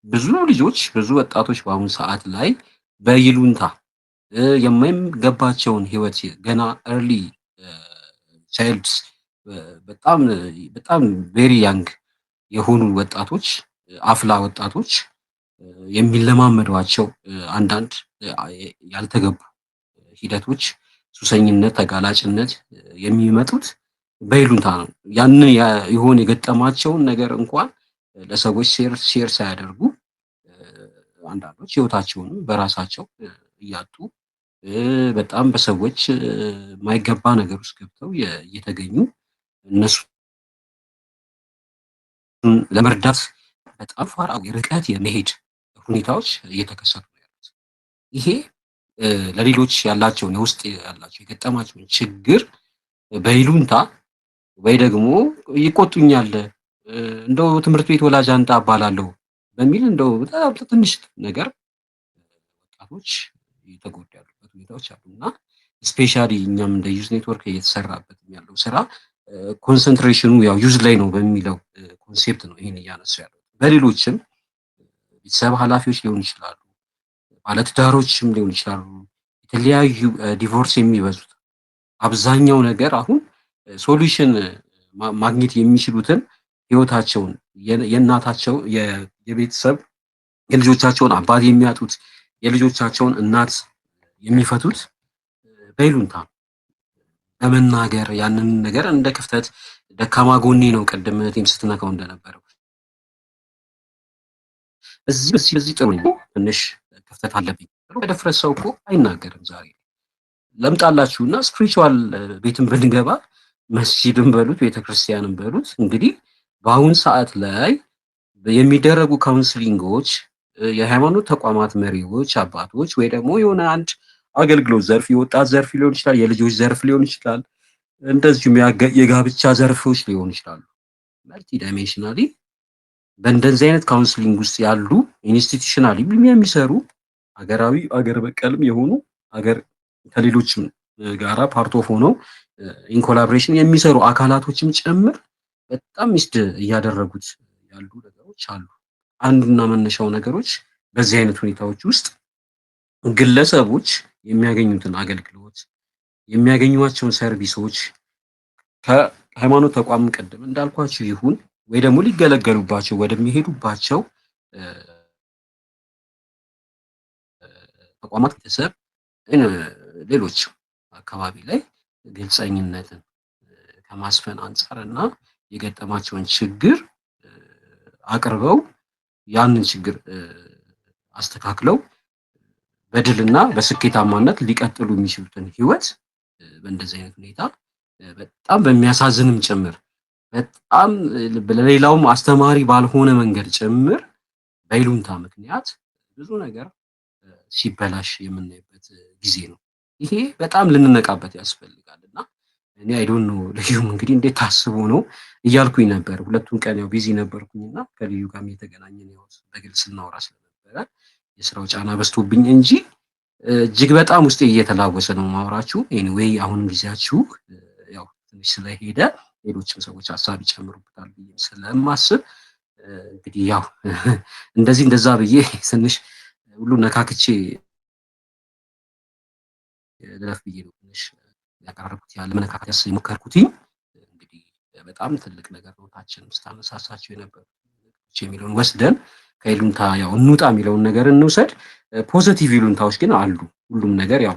ብዙ ልጆች ብዙ ወጣቶች በአሁኑ ሰዓት ላይ በይሉንታ የማይገባቸውን ህይወት ገና ኤርሊ ቻይልድስ በጣም ቬሪ ያንግ የሆኑ ወጣቶች አፍላ ወጣቶች የሚለማመዷቸው አንዳንድ ያልተገቡ ሂደቶች ሱሰኝነት፣ ተጋላጭነት የሚመጡት በይሉንታ ነው። ያንን የሆነ የገጠማቸውን ነገር እንኳን ለሰዎች ሼር ሳያደርጉ አንዳንዶች ህይወታቸውንም በራሳቸው እያጡ በጣም በሰዎች የማይገባ ነገር ውስጥ ገብተው እየተገኙ እነሱ ለመርዳት በጣም ፋራዊ ርቀት የመሄድ ሁኔታዎች እየተከሰቱ ነው ያሉት። ይሄ ለሌሎች ያላቸውን የውስጥ ያላቸው የገጠማቸውን ችግር በይሉንታ ወይ ደግሞ ይቆጡኛል እንደው ትምህርት ቤት ወላጅ አንጣ እባላለሁ በሚል እንደው በጣም ትንሽ ነገር ወጣቶች እየተጎዱ ያሉበት ሁኔታዎች አሉ እና ስፔሻሊ እኛም እንደ ዩዝ ኔትወርክ እየተሰራበት ያለው ስራ ኮንሰንትሬሽኑ ያው ዩዝ ላይ ነው በሚለው ኮንሴፕት ነው ይሄን እያነሱ ያለው። በሌሎችም ቤተሰብ ኃላፊዎች ሊሆኑ ይችላሉ፣ ባለትዳሮችም ሊሆኑ ይችላሉ፣ የተለያዩ ዲቮርስ የሚበዙት አብዛኛው ነገር አሁን ሶሉሽን ማግኘት የሚችሉትን ህይወታቸውን የእናታቸው የቤተሰብ የልጆቻቸውን አባት የሚያጡት የልጆቻቸውን እናት የሚፈቱት በይሉንታ በመናገር ያንን ነገር እንደ ክፍተት ደካማ ጎኔ ነው ቅድም እህቴም ስትነካው እንደነበረው በዚህ ጥሩ ነው ትንሽ ክፍተት አለብኝ በደፍረት ሰው እኮ አይናገርም። ዛሬ ለምጣላችሁና ስፒሪቹዋል ቤትን ብንገባ መስጂድን በሉት ቤተክርስቲያንን በሉት እንግዲህ በአሁን ሰዓት ላይ የሚደረጉ ካውንስሊንጎች የሃይማኖት ተቋማት መሪዎች አባቶች ወይ ደግሞ የሆነ አንድ አገልግሎት ዘርፍ የወጣት ዘርፍ ሊሆን ይችላል፣ የልጆች ዘርፍ ሊሆን ይችላል፣ እንደዚሁም የጋብቻ ዘርፎች ሊሆኑ ይችላሉ። መልቲ ዳይሜንሽናሊ በእንደዚህ አይነት ካውንስሊንግ ውስጥ ያሉ ኢንስቲትዩሽናሊ የሚሰሩ ሀገራዊ አገር በቀልም የሆኑ አገር ከሌሎችም ጋራ ፓርት ኦፍ ሆነው ኢንኮላቦሬሽን የሚሰሩ አካላቶችም ጭምር በጣም ሚስድ እያደረጉት ያሉ ነገሮች አሉ። አንዱና መነሻው ነገሮች በዚህ አይነት ሁኔታዎች ውስጥ ግለሰቦች የሚያገኙትን አገልግሎት የሚያገኟቸውን ሰርቪሶች ከሃይማኖት ተቋም ቀደም እንዳልኳችሁ ይሁን ወይ ደግሞ ሊገለገሉባቸው ወደሚሄዱባቸው ተቋማት ቤተሰብ ሌሎች አካባቢ ላይ ግልጸኝነትን ከማስፈን አንጻር እና የገጠማቸውን ችግር አቅርበው ያንን ችግር አስተካክለው በድልና በስኬታማነት ሊቀጥሉ የሚችሉትን ህይወት በእንደዚህ አይነት ሁኔታ በጣም በሚያሳዝንም ጭምር በጣም ለሌላውም አስተማሪ ባልሆነ መንገድ ጭምር በይሉንታ ምክንያት ብዙ ነገር ሲበላሽ የምናይበት ጊዜ ነው። ይሄ በጣም ልንነቃበት ያስፈልጋልና እኔ አይ ዶንት ኖ ልዩም እንግዲህ እንዴት ታስቦ ነው እያልኩኝ ነበር። ሁለቱን ቀን ያው ቢዚ ነበርኩኝና ከልዩ ጋርም የተገናኘን ያው በግልጽ እናወራ ስለነበረ የስራው ጫና በዝቶብኝ እንጂ እጅግ በጣም ውስጤ እየተላወሰ ነው ማውራችሁ። ኤኒዌይ አሁን ጊዜያችሁ ያው ትንሽ ስለሄደ ሌሎችም ሰዎች ሀሳብ ይጨምሩበታል ብዬ ስለማስብ እንግዲህ ያው እንደዛ ብዬ ትንሽ ሁሉ ነካክቼ ልለፍ ብዬ ነው ትንሽ ያቀረብኩት ያለ መነካከት የሞከርኩት። እንግዲህ በጣም ትልቅ ነገር ነው ታችን ስታነሳሳቸው የነበሩት የሚለውን ወስደን ከይሉንታ ያው እንውጣ የሚለውን ነገር እንውሰድ። ፖዚቲቭ ይሉንታዎች ግን አሉ። ሁሉም ነገር ያው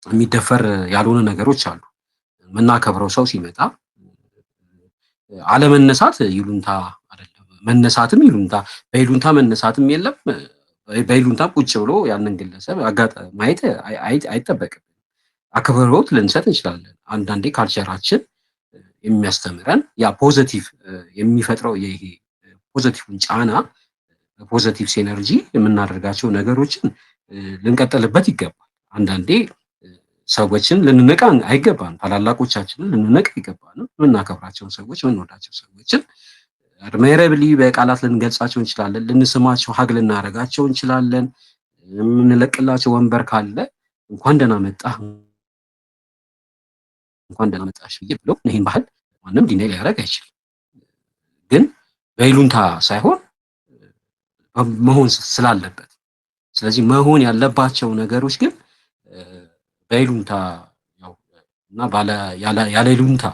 የሚደፈር ያልሆነ ነገሮች አሉ። የምናከብረው ሰው ሲመጣ አለመነሳት ይሉንታ አይደለም፣ መነሳትም ይሉንታ በይሉንታ መነሳትም የለም። በይሉንታ ቁጭ ብሎ ያንን ግለሰብ ማየት አይጠበቅም። አክብሮት ልንሰጥ እንችላለን። አንዳንዴ ካልቸራችን የሚያስተምረን ያ ፖዚቲቭ የሚፈጥረው ይሄ ፖዚቲቭን ጫና ፖዚቲቭ ኤነርጂ የምናደርጋቸው ነገሮችን ልንቀጥልበት ይገባል። አንዳንዴ ሰዎችን ልንነቃ አይገባም። ታላላቆቻችንን ልንነቃ ይገባል። የምናከብራቸውን ሰዎች የምንወዳቸው ሰዎችን አድማይረብሊ በቃላት ልንገልጻቸው እንችላለን። ልንስማቸው ሀግ ልናደርጋቸው እንችላለን። የምንለቅላቸው ወንበር ካለ እንኳን ደህና መጣህ እንኳን ደህና መጣሽ ብለው ይሄን ባህል ማንም ዲናይ ሊያደርግ አይችልም። ግን በይሉንታ ሳይሆን መሆን ስላለበት ስለዚህ መሆን ያለባቸው ነገሮች ግን በይሉንታ ያው እና ያለ ይሉንታ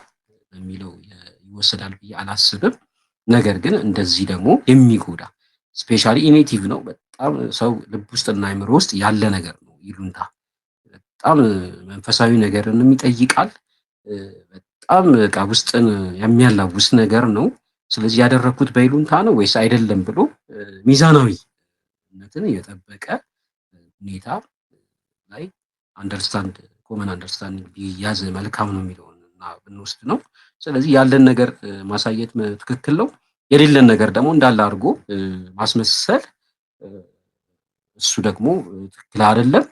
የሚለው ይወሰዳል ብዬ አላስብም። ነገር ግን እንደዚህ ደግሞ የሚጎዳ ስፔሻሊ ኢኔቲቭ ነው። በጣም ሰው ልብ ውስጥ እና አይምሮ ውስጥ ያለ ነገር ነው ይሉንታ። በጣም መንፈሳዊ ነገርንም ይጠይቃል። በጣም በቃ ውስጥን የሚያላውስ ነገር ነው። ስለዚህ ያደረኩት በይሉንታ ነው ወይስ አይደለም ብሎ ሚዛናዊነትን የጠበቀ ሁኔታ ላይ ኮመን አንደርስታንድ ቢያዝ መልካም ነው የሚለውን እና ብንወስድ ነው። ስለዚህ ያለን ነገር ማሳየት ትክክል ነው፣ የሌለን ነገር ደግሞ እንዳለ አድርጎ ማስመሰል እሱ ደግሞ ትክክል አይደለም።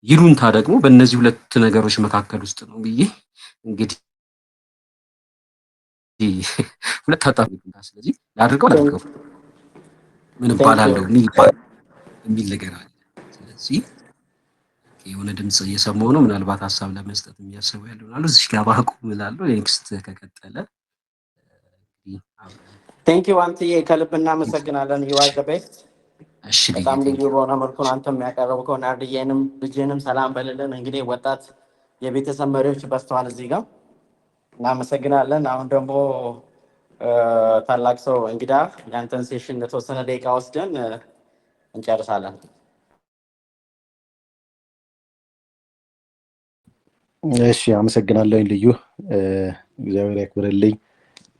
ይሉንታ ደግሞ በእነዚህ ሁለት ነገሮች መካከል ውስጥ ነው ብዬ እንግዲህ ሁለት አጣም። ስለዚህ ላድርገው ምን እባላለሁ የሚል ነገር አለ። ስለዚህ የሆነ ድምጽ እየሰማሁ ነው። ምናልባት ሀሳብ ለመስጠት የሚያስቡ ያሉናሉ እዚህ ጋር ባቁም እላለሁ። ኔክስት ከቀጠለ ቴንክ ዩ አንትዬ ከልብ እናመሰግናለን። ዩ አር ዘ ቤስት። እሺ በጣም ልዩ በሆነ መልኩ አንተ የሚያቀርበው ናርድዬንም ልጄንም ሰላም በልልን። እንግዲህ ወጣት የቤተሰብ መሪዎች በስተዋል እዚህ ጋር እናመሰግናለን። አሁን ደግሞ ታላቅ ሰው እንግዳ የአንተን ሴሽን ለተወሰነ ደቂቃ ወስደን እንጨርሳለን። እሺ አመሰግናለሁ ልዩ እግዚአብሔር ያክብርልኝ።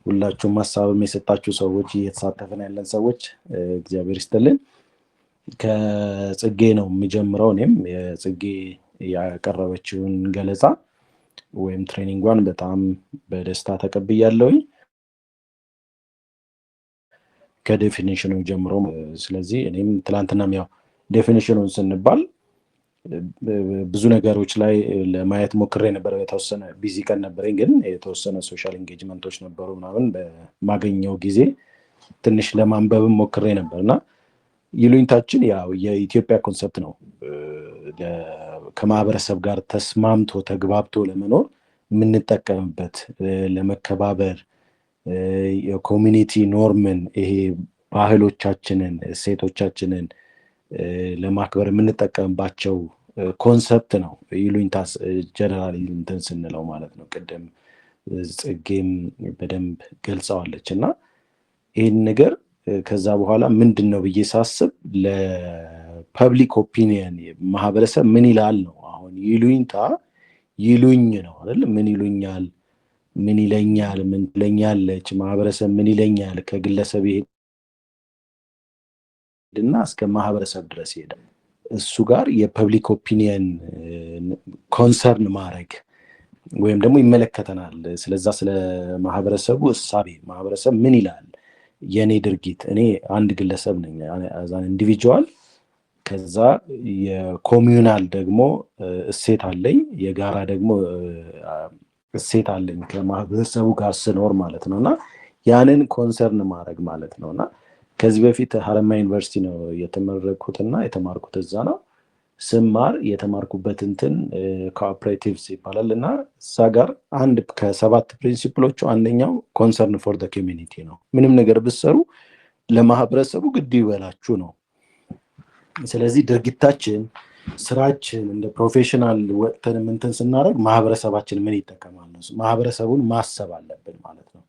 ሁላችሁም ሀሳብም የሰጣችሁ ሰዎች እየተሳተፈን ያለን ሰዎች እግዚአብሔር ይስጥልን። ከጽጌ ነው የሚጀምረው። እኔም የጽጌ ያቀረበችውን ገለጻ ወይም ትሬኒንጓን በጣም በደስታ ተቀብያለሁኝ ከዴፊኒሽኑ ጀምሮ። ስለዚህ እኔም ትላንትናም ያው ዴፊኒሽኑን ስንባል ብዙ ነገሮች ላይ ለማየት ሞክሬ ነበር። የተወሰነ ቢዚ ቀን ነበረኝ፣ ግን የተወሰነ ሶሻል ኢንጌጅመንቶች ነበሩ ምናምን በማገኘው ጊዜ ትንሽ ለማንበብም ሞክሬ ነበር እና ይሉኝታችን ያው የኢትዮጵያ ኮንሰፕት ነው። ከማህበረሰብ ጋር ተስማምቶ ተግባብቶ ለመኖር የምንጠቀምበት ለመከባበር የኮሚኒቲ ኖርምን ይሄ ባህሎቻችንን እሴቶቻችንን ለማክበር የምንጠቀምባቸው ኮንሰፕት ነው ይሉኝታ ጀነራሊ እንትን ስንለው ማለት ነው። ቅድም ጽጌም በደንብ ገልጸዋለች እና ይህን ነገር ከዛ በኋላ ምንድን ነው ብዬ ሳስብ ለፐብሊክ ኦፒኒየን ማህበረሰብ ምን ይላል ነው። አሁን ይሉኝታ ይሉኝ ነው አይደል? ምን ይሉኛል፣ ምን ይለኛል፣ ምን ትለኛለች፣ ማህበረሰብ ምን ይለኛል፣ ከግለሰብ ይሄድና እስከ ማህበረሰብ ድረስ ይሄዳል። እሱ ጋር የፐብሊክ ኦፒኒየን ኮንሰርን ማድረግ ወይም ደግሞ ይመለከተናል። ስለዛ ስለ ማህበረሰቡ እሳቤ ማህበረሰብ ምን ይላል፣ የኔ ድርጊት እኔ አንድ ግለሰብ ነኝ አዛን ኢንዲቪጁዋል፣ ከዛ የኮሚዩናል ደግሞ እሴት አለኝ፣ የጋራ ደግሞ እሴት አለኝ ከማህበረሰቡ ጋር ስኖር ማለት ነውና ያንን ኮንሰርን ማድረግ ማለት ነውና ከዚህ በፊት ሀረማያ ዩኒቨርሲቲ ነው የተመረኩትና የተማርኩት እዛ ነው። ስማር የተማርኩበት እንትን ኮኦፐሬቲቭስ ይባላል እና እዛ ጋር አንድ ከ7 ፕሪንሲፕሎቹ አንደኛው ኮንሰርን ፎር ዘ ኮሚኒቲ ነው። ምንም ነገር ብትሰሩ ለማህበረሰቡ ግድ ይበላችሁ ነው። ስለዚህ ድርጊታችን ስራችን እንደ ፕሮፌሽናል ወጥተን እንትን ስናደርግ ማህበረሰባችን ምን ይጠቀማል ነው፣ ማህበረሰቡን ማሰብ አለብን ማለት ነው።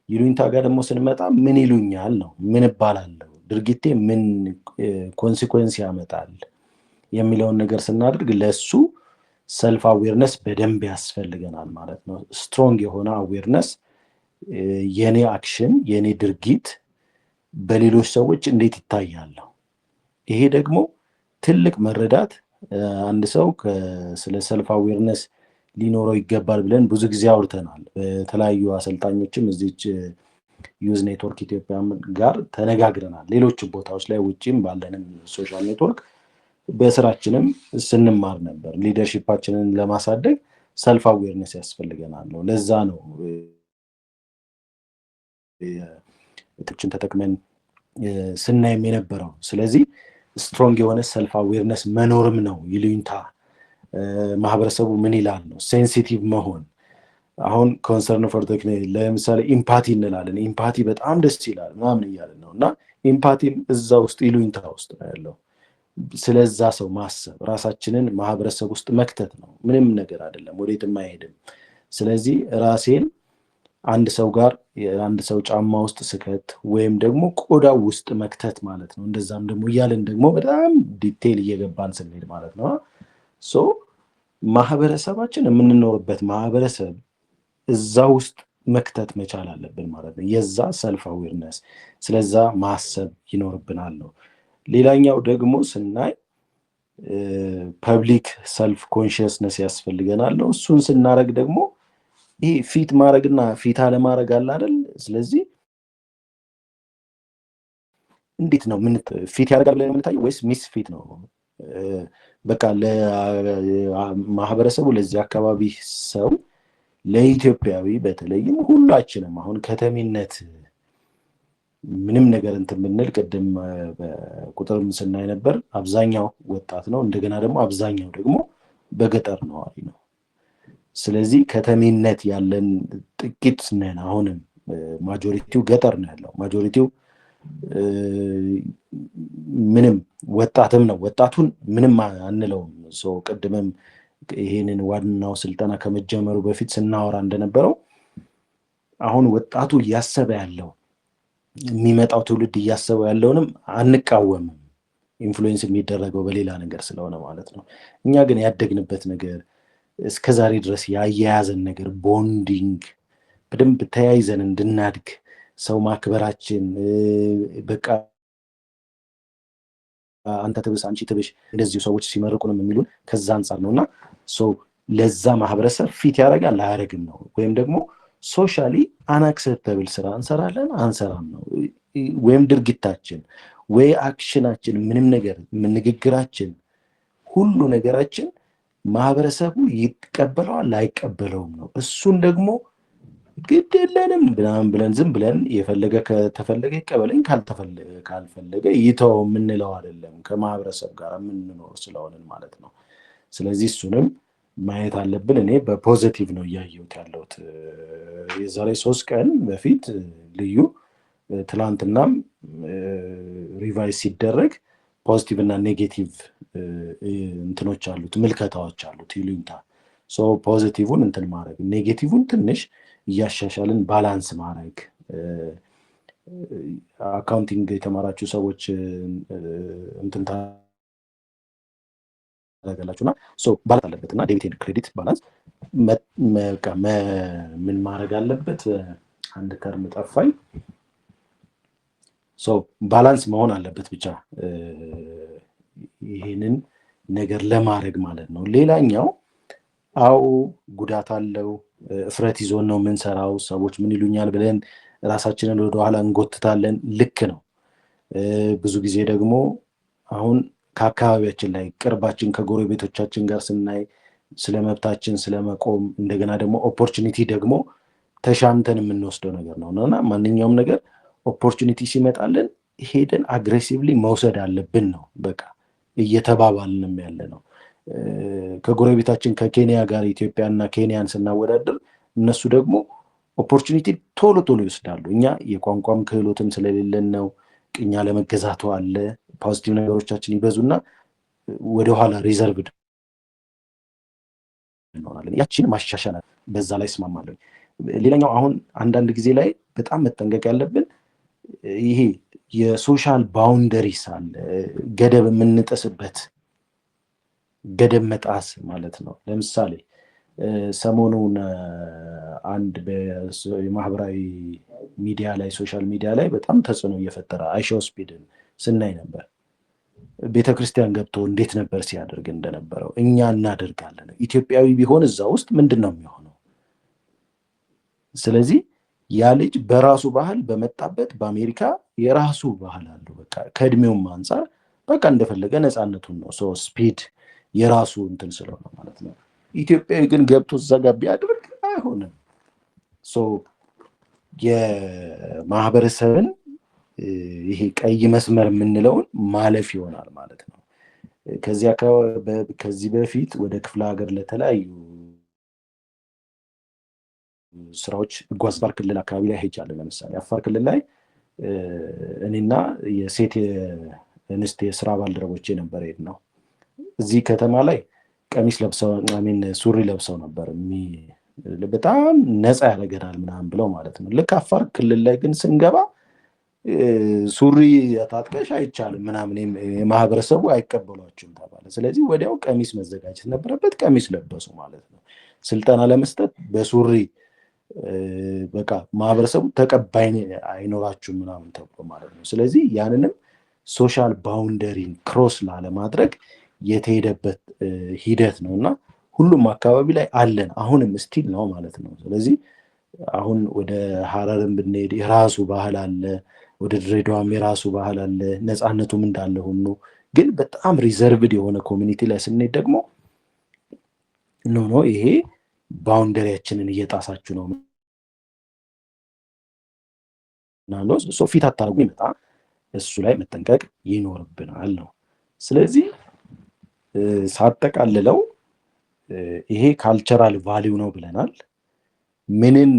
ይሉኝታ ጋር ደግሞ ስንመጣ ምን ይሉኛል ነው፣ ምን እባላለሁ፣ ድርጊቴ ምን ኮንሲኩዌንስ ያመጣል የሚለውን ነገር ስናደርግ ለሱ ሰልፍ አዌርነስ በደንብ ያስፈልገናል ማለት ነው። ስትሮንግ የሆነ አዌርነስ የኔ አክሽን የኔ ድርጊት በሌሎች ሰዎች እንዴት ይታያል። ይሄ ደግሞ ትልቅ መረዳት አንድ ሰው ስለ ሰልፍ አዌርነስ ሊኖረው ይገባል ብለን ብዙ ጊዜ አውርተናል። በተለያዩ አሰልጣኞችም እዚች ዩዝ ኔትወርክ ኢትዮጵያ ጋር ተነጋግረናል። ሌሎች ቦታዎች ላይ ውጪም ባለንም ሶሻል ኔትወርክ በስራችንም ስንማር ነበር። ሊደርሺፓችንን ለማሳደግ ሰልፍ አዌርነስ ያስፈልገናል ነው። ለዛ ነው እጥችን ተጠቅመን ስናይም የነበረው። ስለዚህ ስትሮንግ የሆነ ሰልፍ አዌርነስ መኖርም ነው ይሉኝታ። ማህበረሰቡ ምን ይላል ነው፣ ሴንሲቲቭ መሆን። አሁን ኮንሰርን ፎር ዘ ኮሚኒቲ ለምሳሌ ኢምፓቲ እንላለን። ኢምፓቲ በጣም ደስ ይላል ምናምን እያለን ነው እና ኢምፓቲም እዛ ውስጥ ይሉኝታ ውስጥ ነው ያለው። ስለዛ ሰው ማሰብ ራሳችንን ማህበረሰብ ውስጥ መክተት ነው። ምንም ነገር አይደለም፣ ወዴትም አይሄድም። ስለዚህ ራሴን አንድ ሰው ጋር አንድ ሰው ጫማ ውስጥ ስከት ወይም ደግሞ ቆዳው ውስጥ መክተት ማለት ነው። እንደዛም ደግሞ እያለን ደግሞ በጣም ዲቴይል እየገባን ስንሄድ ማለት ነው። ሶ ማህበረሰባችን የምንኖርበት ማህበረሰብ እዛ ውስጥ መክተት መቻል አለብን ማለት ነው። የዛ ሰልፍ አዌርነስ ስለዛ ማሰብ ይኖርብናል ነው። ሌላኛው ደግሞ ስናይ ፐብሊክ ሰልፍ ኮንሽስነስ ያስፈልገናል ነው። እሱን ስናረግ ደግሞ ይሄ ፊት ማድረግና ፊት አለማድረግ አለ አይደል? ስለዚህ እንዴት ነው ምን ፊት ያደርጋል ብለን የምንታየው ወይስ ሚስ ፊት ነው? በቃ ለማህበረሰቡ ለዚህ አካባቢ ሰው ለኢትዮጵያዊ በተለይም ሁላችንም አሁን ከተሜነት ምንም ነገር እንትን ብንል ቅድም በቁጥርም ስናይ ነበር አብዛኛው ወጣት ነው። እንደገና ደግሞ አብዛኛው ደግሞ በገጠር ነዋሪ ነው። ስለዚህ ከተሜነት ያለን ጥቂት ነን። አሁንም ማጆሪቲው ገጠር ነው ያለው። ማጆሪቲው ምንም ወጣትም ነው። ወጣቱን ምንም አንለውም። ቅድምም ይሄንን ዋናው ስልጠና ከመጀመሩ በፊት ስናወራ እንደነበረው አሁን ወጣቱ እያሰበ ያለው የሚመጣው ትውልድ እያሰበው ያለውንም አንቃወምም። ኢንፍሉዌንስ የሚደረገው በሌላ ነገር ስለሆነ ማለት ነው። እኛ ግን ያደግንበት ነገር እስከዛሬ ድረስ ያያያዘን ነገር ቦንዲንግ በደንብ ተያይዘን እንድናድግ ሰው ማክበራችን በቃ አንተ ትብስ አንቺ ትብሽ እንደዚሁ ሰዎች ሲመርቁንም የሚሉን ከዛ አንጻር ነውና ለዛ ማህበረሰብ ፊት ያደርጋል አያደርግም ነው። ወይም ደግሞ ሶሻሊ አንአክሰፕተብል ስራ እንሰራለን አንሰራም ነው። ወይም ድርጊታችን ወይ አክሽናችን ምንም ነገር ንግግራችን ሁሉ ነገራችን ማህበረሰቡ ይቀበለዋል አይቀበለውም ነው። እሱን ደግሞ ግድ የለንም ብለን ዝም ብለን የፈለገ ከተፈለገ ይቀበለኝ ካልፈለገ ይተው የምንለው አይደለም። ከማህበረሰብ ጋር የምንኖር ስለሆንን ማለት ነው። ስለዚህ እሱንም ማየት አለብን። እኔ በፖዚቲቭ ነው እያየሁት ያለሁት። የዛሬ 3 ቀን በፊት ልዩ ትላንትናም ሪቫይዝ ሲደረግ ፖዚቲቭ እና ኔጌቲቭ እንትኖች አሉት፣ ምልከታዎች አሉት ይሉኝታ። ፖዚቲቭን እንትን ማድረግ ኔጌቲቭን ትንሽ እያሻሻልን ባላንስ ማድረግ። አካውንቲንግ የተማራችሁ ሰዎች እንትን ታደርጋላችሁና ባላንስ አለበት እና ዴቢት ኤንድ ክሬዲት ባላንስ ምን ማድረግ አለበት? አንድ ተርም ጠፋኝ። ባላንስ መሆን አለበት ብቻ ይሄንን ነገር ለማድረግ ማለት ነው። ሌላኛው አው ጉዳት አለው። እፍረት ይዞን ነው የምንሰራው። ሰዎች ምን ይሉኛል ብለን ራሳችንን ወደኋላ እንጎትታለን። ልክ ነው። ብዙ ጊዜ ደግሞ አሁን ከአካባቢያችን ላይ ቅርባችን ከጎረቤቶቻችን ጋር ስናይ ስለ መብታችን ስለመቆም እንደገና ደግሞ ኦፖርቹኒቲ ደግሞ ተሻምተን የምንወስደው ነገር ነው እና ማንኛውም ነገር ኦፖርቹኒቲ ሲመጣልን ሄደን አግሬሲቭሊ መውሰድ አለብን ነው። በቃ እየተባባልንም ያለ ነው። ከጎረቤታችን ከኬንያ ጋር ኢትዮጵያና ኬንያን ስናወዳደር እነሱ ደግሞ ኦፖርቹኒቲ ቶሎ ይወስዳሉ። እኛ የቋንቋም ክህሎትም ስለሌለን ነው። ቅኛ ለመገዛቱ አለ። ፖዚቲቭ ነገሮቻችን ይበዙና ወደኋላ ሪዘርቭድ እንሆናለን። ያችን ማሻሻል በዛ ላይ እስማማለሁ። ሌላኛው አሁን አንዳንድ ጊዜ ላይ በጣም መጠንቀቅ ያለብን ይሄ የሶሻል ባውንደሪስ አለ፣ ገደብ የምንጥስበት ገደብ መጣስ ማለት ነው። ለምሳሌ ሰሞኑን አንድ የማህበራዊ ሚዲያ ላይ ሶሻል ሚዲያ ላይ በጣም ተጽዕኖ እየፈጠረ አይሾው ስፒድን ስናይ ነበር። ቤተክርስቲያን ገብቶ እንዴት ነበር ሲያደርግ እንደነበረው እኛ እናደርጋለን። ኢትዮጵያዊ ቢሆን እዛ ውስጥ ምንድን ነው የሚሆነው? ስለዚህ ያ ልጅ በራሱ ባህል በመጣበት በአሜሪካ የራሱ ባህል አለው። በቃ ከእድሜውም አንጻር በቃ እንደፈለገ ነፃነቱን ነው። ስፒድ የራሱ እንትን ስለሆነ ማለት ነው። ኢትዮጵያዊ ግን ገብቶ እዛ ጋር ቢያደርግ አይሆንም። የማህበረሰብን ይሄ ቀይ መስመር የምንለውን ማለፍ ይሆናል ማለት ነው። ከዚህ በፊት ወደ ክፍለ ሀገር ለተለያዩ ስራዎች እጓዝ አፋር ክልል አካባቢ ላይ ሄጃለሁ። ለምሳሌ አፋር ክልል ላይ እኔና የሴት እንስት የስራ ባልደረቦቼ ነበር ነው። እዚህ ከተማ ላይ ቀሚስ ለብሰው ሱሪ ለብሰው ነበር በጣም ነፃ ያደርገናል ምናምን ብለው ማለት ነው። ልክ አፋር ክልል ላይ ግን ስንገባ ሱሪ ታጥቀሽ አይቻልም ምናምን የማህበረሰቡ አይቀበሏችሁም ተባለ። ስለዚህ ወዲያው ቀሚስ መዘጋጀት ነበረበት። ቀሚስ ለበሱ ማለት ነው። ስልጠና ለመስጠት በሱሪ በቃ ማህበረሰቡ ተቀባይ አይኖራችሁም ምናምን ተብሎ ማለት ነው። ስለዚህ ያንንም ሶሻል ባውንደሪን ክሮስ ላለማድረግ የተሄደበት ሂደት ነው እና ሁሉም አካባቢ ላይ አለን፣ አሁንም ስቲል ነው ማለት ነው። ስለዚህ አሁን ወደ ሀረርም ብንሄድ የራሱ ባህል አለ፣ ወደ ድሬዳዋም የራሱ ባህል አለ፣ ነፃነቱም እንዳለ ሆኖ ግን በጣም ሪዘርቭድ የሆነ ኮሚኒቲ ላይ ስንሄድ ደግሞ ኖ ይሄ ባውንደሪያችንን እየጣሳችሁ ነው ናሎ ሶ ፊት አታርጉ ይመጣ፣ እሱ ላይ መጠንቀቅ ይኖርብናል ነው። ስለዚህ ሳጠቃልለው ይሄ ካልቸራል ቫሊዩ ነው ብለናል። ምንን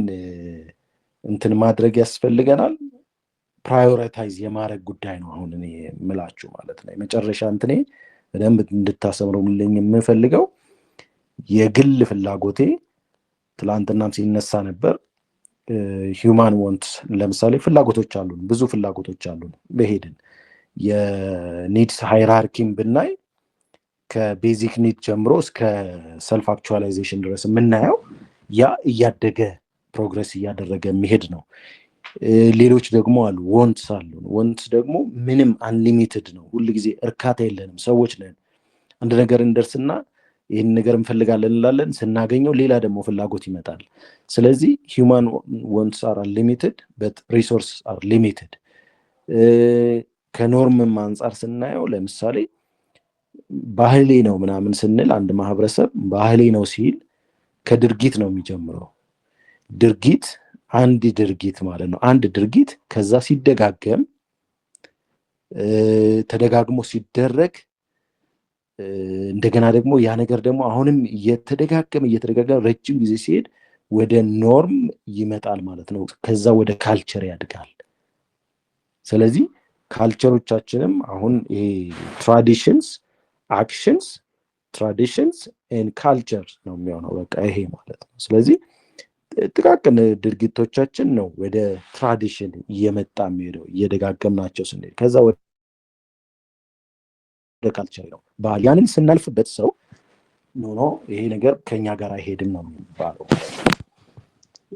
እንትን ማድረግ ያስፈልገናል? ፕራዮሪታይዝ የማድረግ ጉዳይ ነው አሁን እኔ የምላችሁ ማለት ነው። የመጨረሻ እንትኔ በደንብ እንድታሰምሩልኝ የምፈልገው የግል ፍላጎቴ ትላንትናም ሲነሳ ነበር። ሂውማን ዋንትስ ለምሳሌ ፍላጎቶች አሉን፣ ብዙ ፍላጎቶች አሉን። በሄድን የኒድስ ሃይራርኪም ብናይ ከቤዚክ ኒድ ጀምሮ እስከ ሰልፍ አክቹዋላይዜሽን ድረስ የምናየው ያ እያደገ ፕሮግረስ እያደረገ የሚሄድ ነው። ሌሎች ደግሞ አሉ፣ ወንትስ አሉ። ወንትስ ደግሞ ምንም አንሊሚትድ ነው። ሁልጊዜ እርካታ የለንም፣ ሰዎች ነን። አንድ ነገር እንደርስና ይህን ነገር እንፈልጋለን እንላለን፣ ስናገኘው ሌላ ደግሞ ፍላጎት ይመጣል። ስለዚህ ሂውማን ወንትስ አር አንሊሚትድ በት ሪሶርስ አር ሊሚትድ። ከኖርምም አንጻር ስናየው ለምሳሌ ባህሌ ነው ምናምን ስንል አንድ ማህበረሰብ ባህሌ ነው ሲል ከድርጊት ነው የሚጀምረው። ድርጊት አንድ ድርጊት ማለት ነው። አንድ ድርጊት ከዛ ሲደጋገም ተደጋግሞ ሲደረግ እንደገና ደግሞ ያ ነገር ደግሞ አሁንም እየተደጋገመ ረጅም ጊዜ ሲሄድ ወደ ኖርም ይመጣል ማለት ነው። ከዛ ወደ ካልቸር ያድጋል። ስለዚህ ካልቸሮቻችንም አሁን ይሄ ትራዲሽንስ አክሽንስ ትራዲሽንስ ኤንድ ካልቸር ነው የሚሆነው። በቃ ይሄ ማለት ነው። ስለዚህ ጥቃቅን ድርጊቶቻችን ነው ወደ ትራዲሽን እየመጣ የሚሄደው እየደጋገምናቸው ስንሄድ፣ ከዛ ወደ ካልቸር ነው ባህል። ያንን ስናልፍበት ሰው ኖ ይሄ ነገር ከኛ ጋር አይሄድም ነው የሚባለው።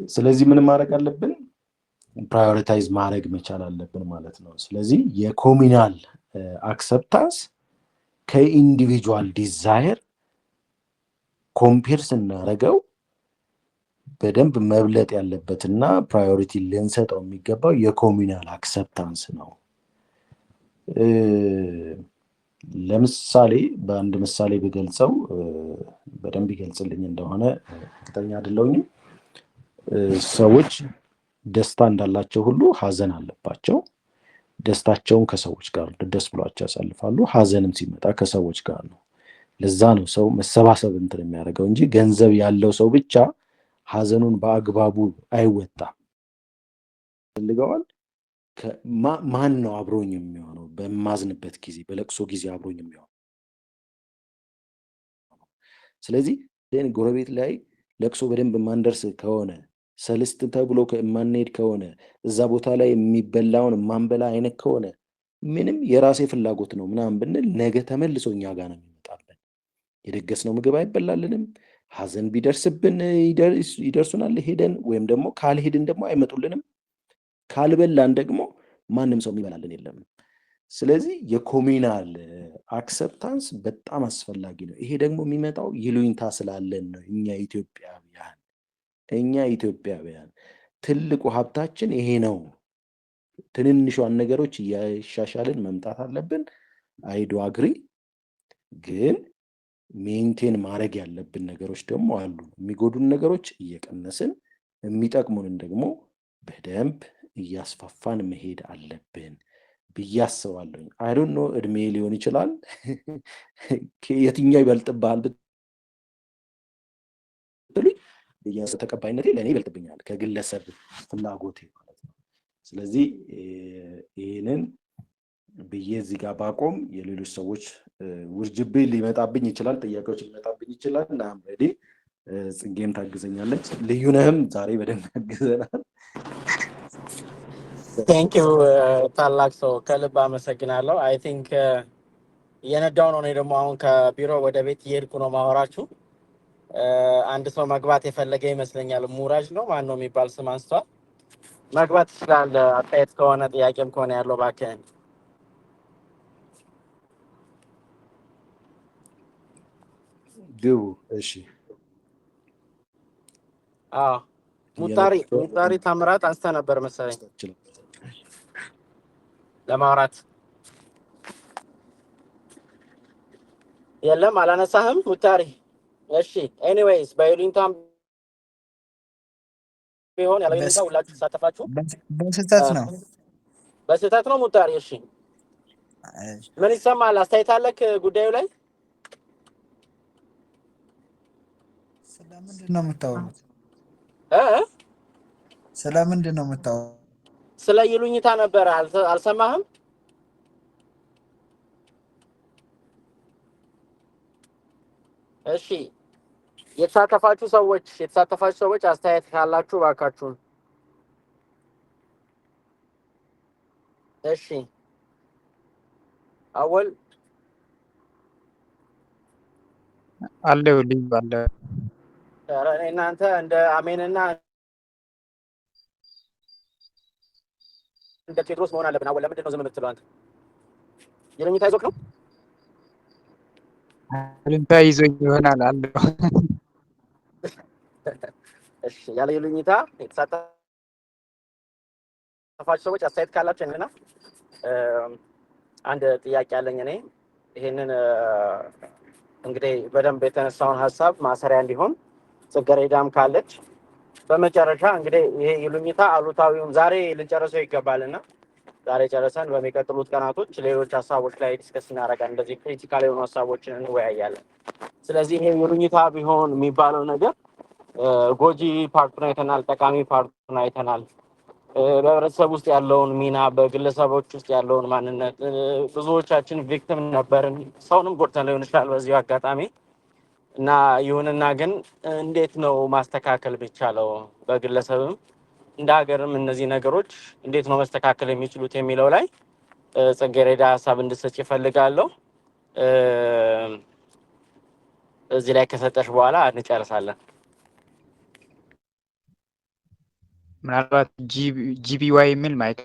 ስለዚህ ምን ማድረግ አለብን? ፕራዮሪታይዝ ማድረግ መቻል አለብን ማለት ነው። ስለዚህ የኮሚናል አክሰፕታንስ ከኢንዲቪጁዋል ዲዛየር ኮምፔር ስናደርገው በደንብ መብለጥ ያለበትና ፕራዮሪቲ ልንሰጠው የሚገባው የኮሚናል አክሰፕታንስ ነው። ለምሳሌ በአንድ ምሳሌ ብገልጸው በደንብ ይገልጽልኝ እንደሆነ እርግጠኛ አይደለሁም። ሰዎች ደስታ እንዳላቸው ሁሉ ሀዘን አለባቸው። ደስታቸውን ከሰዎች ጋር ደስ ብሏቸው ያሳልፋሉ። ሀዘንም ሲመጣ ከሰዎች ጋር ነው። ለዛ ነው ሰው መሰባሰብ እንትን የሚያደርገው እንጂ ገንዘብ ያለው ሰው ብቻ ሀዘኑን በአግባቡ አይወጣም። ፈልገዋል ማን ነው አብሮኝ የሚሆነው? በማዝንበት ጊዜ በለቅሶ ጊዜ አብሮኝ የሚሆነው። ስለዚህ ጎረቤት ላይ ለቅሶ በደንብ ማንደርስ ከሆነ ሰልስት ተብሎ የማንሄድ ከሆነ እዛ ቦታ ላይ የሚበላውን ማንበላ አይነት ከሆነ ምንም የራሴ ፍላጎት ነው ምናምን ብንል ነገ ተመልሶ እኛ ጋር ነው የሚመጣብን። የደገስነው ምግብ አይበላልንም። ሀዘን ቢደርስብን ይደርሱናል ሄደን፣ ወይም ደግሞ ካልሄድን ደግሞ አይመጡልንም። ካልበላን ደግሞ ማንም ሰው የሚበላልን የለም። ስለዚህ የኮሚናል አክሰፕታንስ በጣም አስፈላጊ ነው። ይሄ ደግሞ የሚመጣው ይሉኝታ ስላለን ነው። እኛ ኢትዮጵያውያን ትልቁ ሀብታችን ይሄ ነው። ትንንሿን ነገሮች እያሻሻልን መምጣት አለብን። አይዶ አግሪ። ግን ሜንቴን ማድረግ ያለብን ነገሮች ደግሞ አሉ። የሚጎዱን ነገሮች እየቀነስን የሚጠቅሙንን ደግሞ በደንብ እያስፋፋን መሄድ አለብን ብዬ አስባለሁ። አይ ዶንት ኖ እድሜ ሊሆን ይችላል። የትኛው ይበልጥብሃል ብትሉኝ ተቀባይነቴ ለእኔ ይበልጥብኛል ከግለሰብ ፍላጎቴ ማለት ነው። ስለዚህ ይህንን ብዬ እዚህ ጋር ባቆም የሌሎች ሰዎች ውርጅብኝ ሊመጣብኝ ይችላል፣ ጥያቄዎች ሊመጣብኝ ይችላል። እና እንግዲህ ጽጌም ታግዘኛለች፣ ልዩነህም ዛሬ በደንብ ያግዘናል። ቴንክ ዩ ታላቅ ሰው ከልብ አመሰግናለሁ። አይ ቲንክ እየነዳው ነው። እኔ ደግሞ አሁን ከቢሮ ወደ ቤት እየሄድኩ ነው ማወራችሁ። አንድ ሰው መግባት የፈለገ ይመስለኛል። ሙራጅ ነው ማን ነው የሚባል ስም አንስቷል። መግባት ይችላል። አስተያየት ከሆነ ጥያቄም ከሆነ ያለው እባክህን። ግቡ። እሺ አዎ ሙጣሪ ታምራት አንስተ ነበር መሰለኝ ለማውራት። የለም አላነሳህም ሙጣሪ። እሺ ኤኒዌይስ በይሉኝታም ቢሆን ያለ ይሉኝታ ሁላችሁ ተሳተፋችሁ። በስህተት ነው በስህተት ነው ሙጣሪ። እሺ ምን ይሰማል? አስተያየት አለክ ጉዳዩ ላይ? ስለምንድን ነው የምታወሩት? ስለምንድን ነው የምታወሩት? ስለ ይሉኝታ ነበር። አልሰማህም? እሺ የተሳተፋችሁ ሰዎች አስተያየት ካላችሁ እባካችሁን። እሺ አወል አለው ልጅ አለ። ኧረ እናንተ እንደ አሜንና እንደ ቴድሮስ መሆን አለብን። አወል ለምንድን ነው ዝም የምትለው አንተ? ይሉኝታ ይዞክ ነው? ይሉኝታ ይዞኝ ይሆናል አለው። እሺ ያለ ይሉኝታ የተሳተፋችሁ ሰዎች አስተያየት ካላችሁ እና አንድ ጥያቄ አለኝ እኔ። ይሄንን እንግዲህ በደንብ የተነሳውን ሀሳብ ማሰሪያ እንዲሆን ጽጌረዳም ካለች በመጨረሻ እንግዲህ ይሄ ይሉኝታ አሉታዊውን ዛሬ ልንጨርሰው ይገባልና ዛሬ ጨርሰን በሚቀጥሉት ቀናቶች ሌሎች ሀሳቦች ላይ ዲስከስ እናደርጋለን። እንደዚህ ክሪቲካል የሆኑ ሀሳቦችን እንወያያለን። ስለዚህ ይሄ ይሉኝታ ቢሆን የሚባለው ነገር ጎጂ ፓርቱን አይተናል፣ ጠቃሚ ፓርቱን አይተናል። በህብረተሰብ ውስጥ ያለውን ሚና፣ በግለሰቦች ውስጥ ያለውን ማንነት፣ ብዙዎቻችን ቪክቲም ነበርን፣ ሰውንም ጎድተን ሊሆን ይችላል በዚሁ አጋጣሚ እና ይሁንና ግን እንዴት ነው ማስተካከል ቢቻለው በግለሰብም እንደ ሀገርም እነዚህ ነገሮች እንዴት ነው መስተካከል የሚችሉት የሚለው ላይ ጽጌረዳ ሀሳብ እንድትሰጪ እፈልጋለሁ። እዚህ ላይ ከሰጠሽ በኋላ እንጨርሳለን። ምናልባት ጂቢዋይ የሚል ማይክ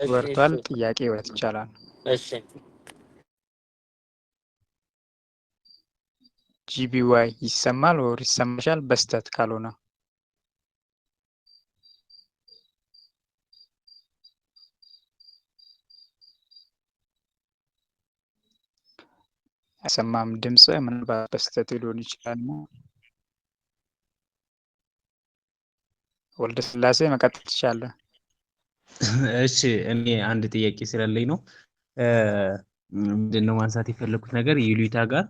ወርቷል። ጥያቄ ወት ይቻላል። እሺ ጂቢዋይ ይሰማል ወር ይሰማሻል? በስተት ካልሆነ አይሰማም ድምጽ። ምናልባት በስተት ሊሆን ይችላል። ወልደ ስላሴ መቀጠል ትችላለህ። እሺ እኔ አንድ ጥያቄ ስላለኝ ነው። ምንድነው ማንሳት የፈለኩት ነገር ይሉኝታ ጋር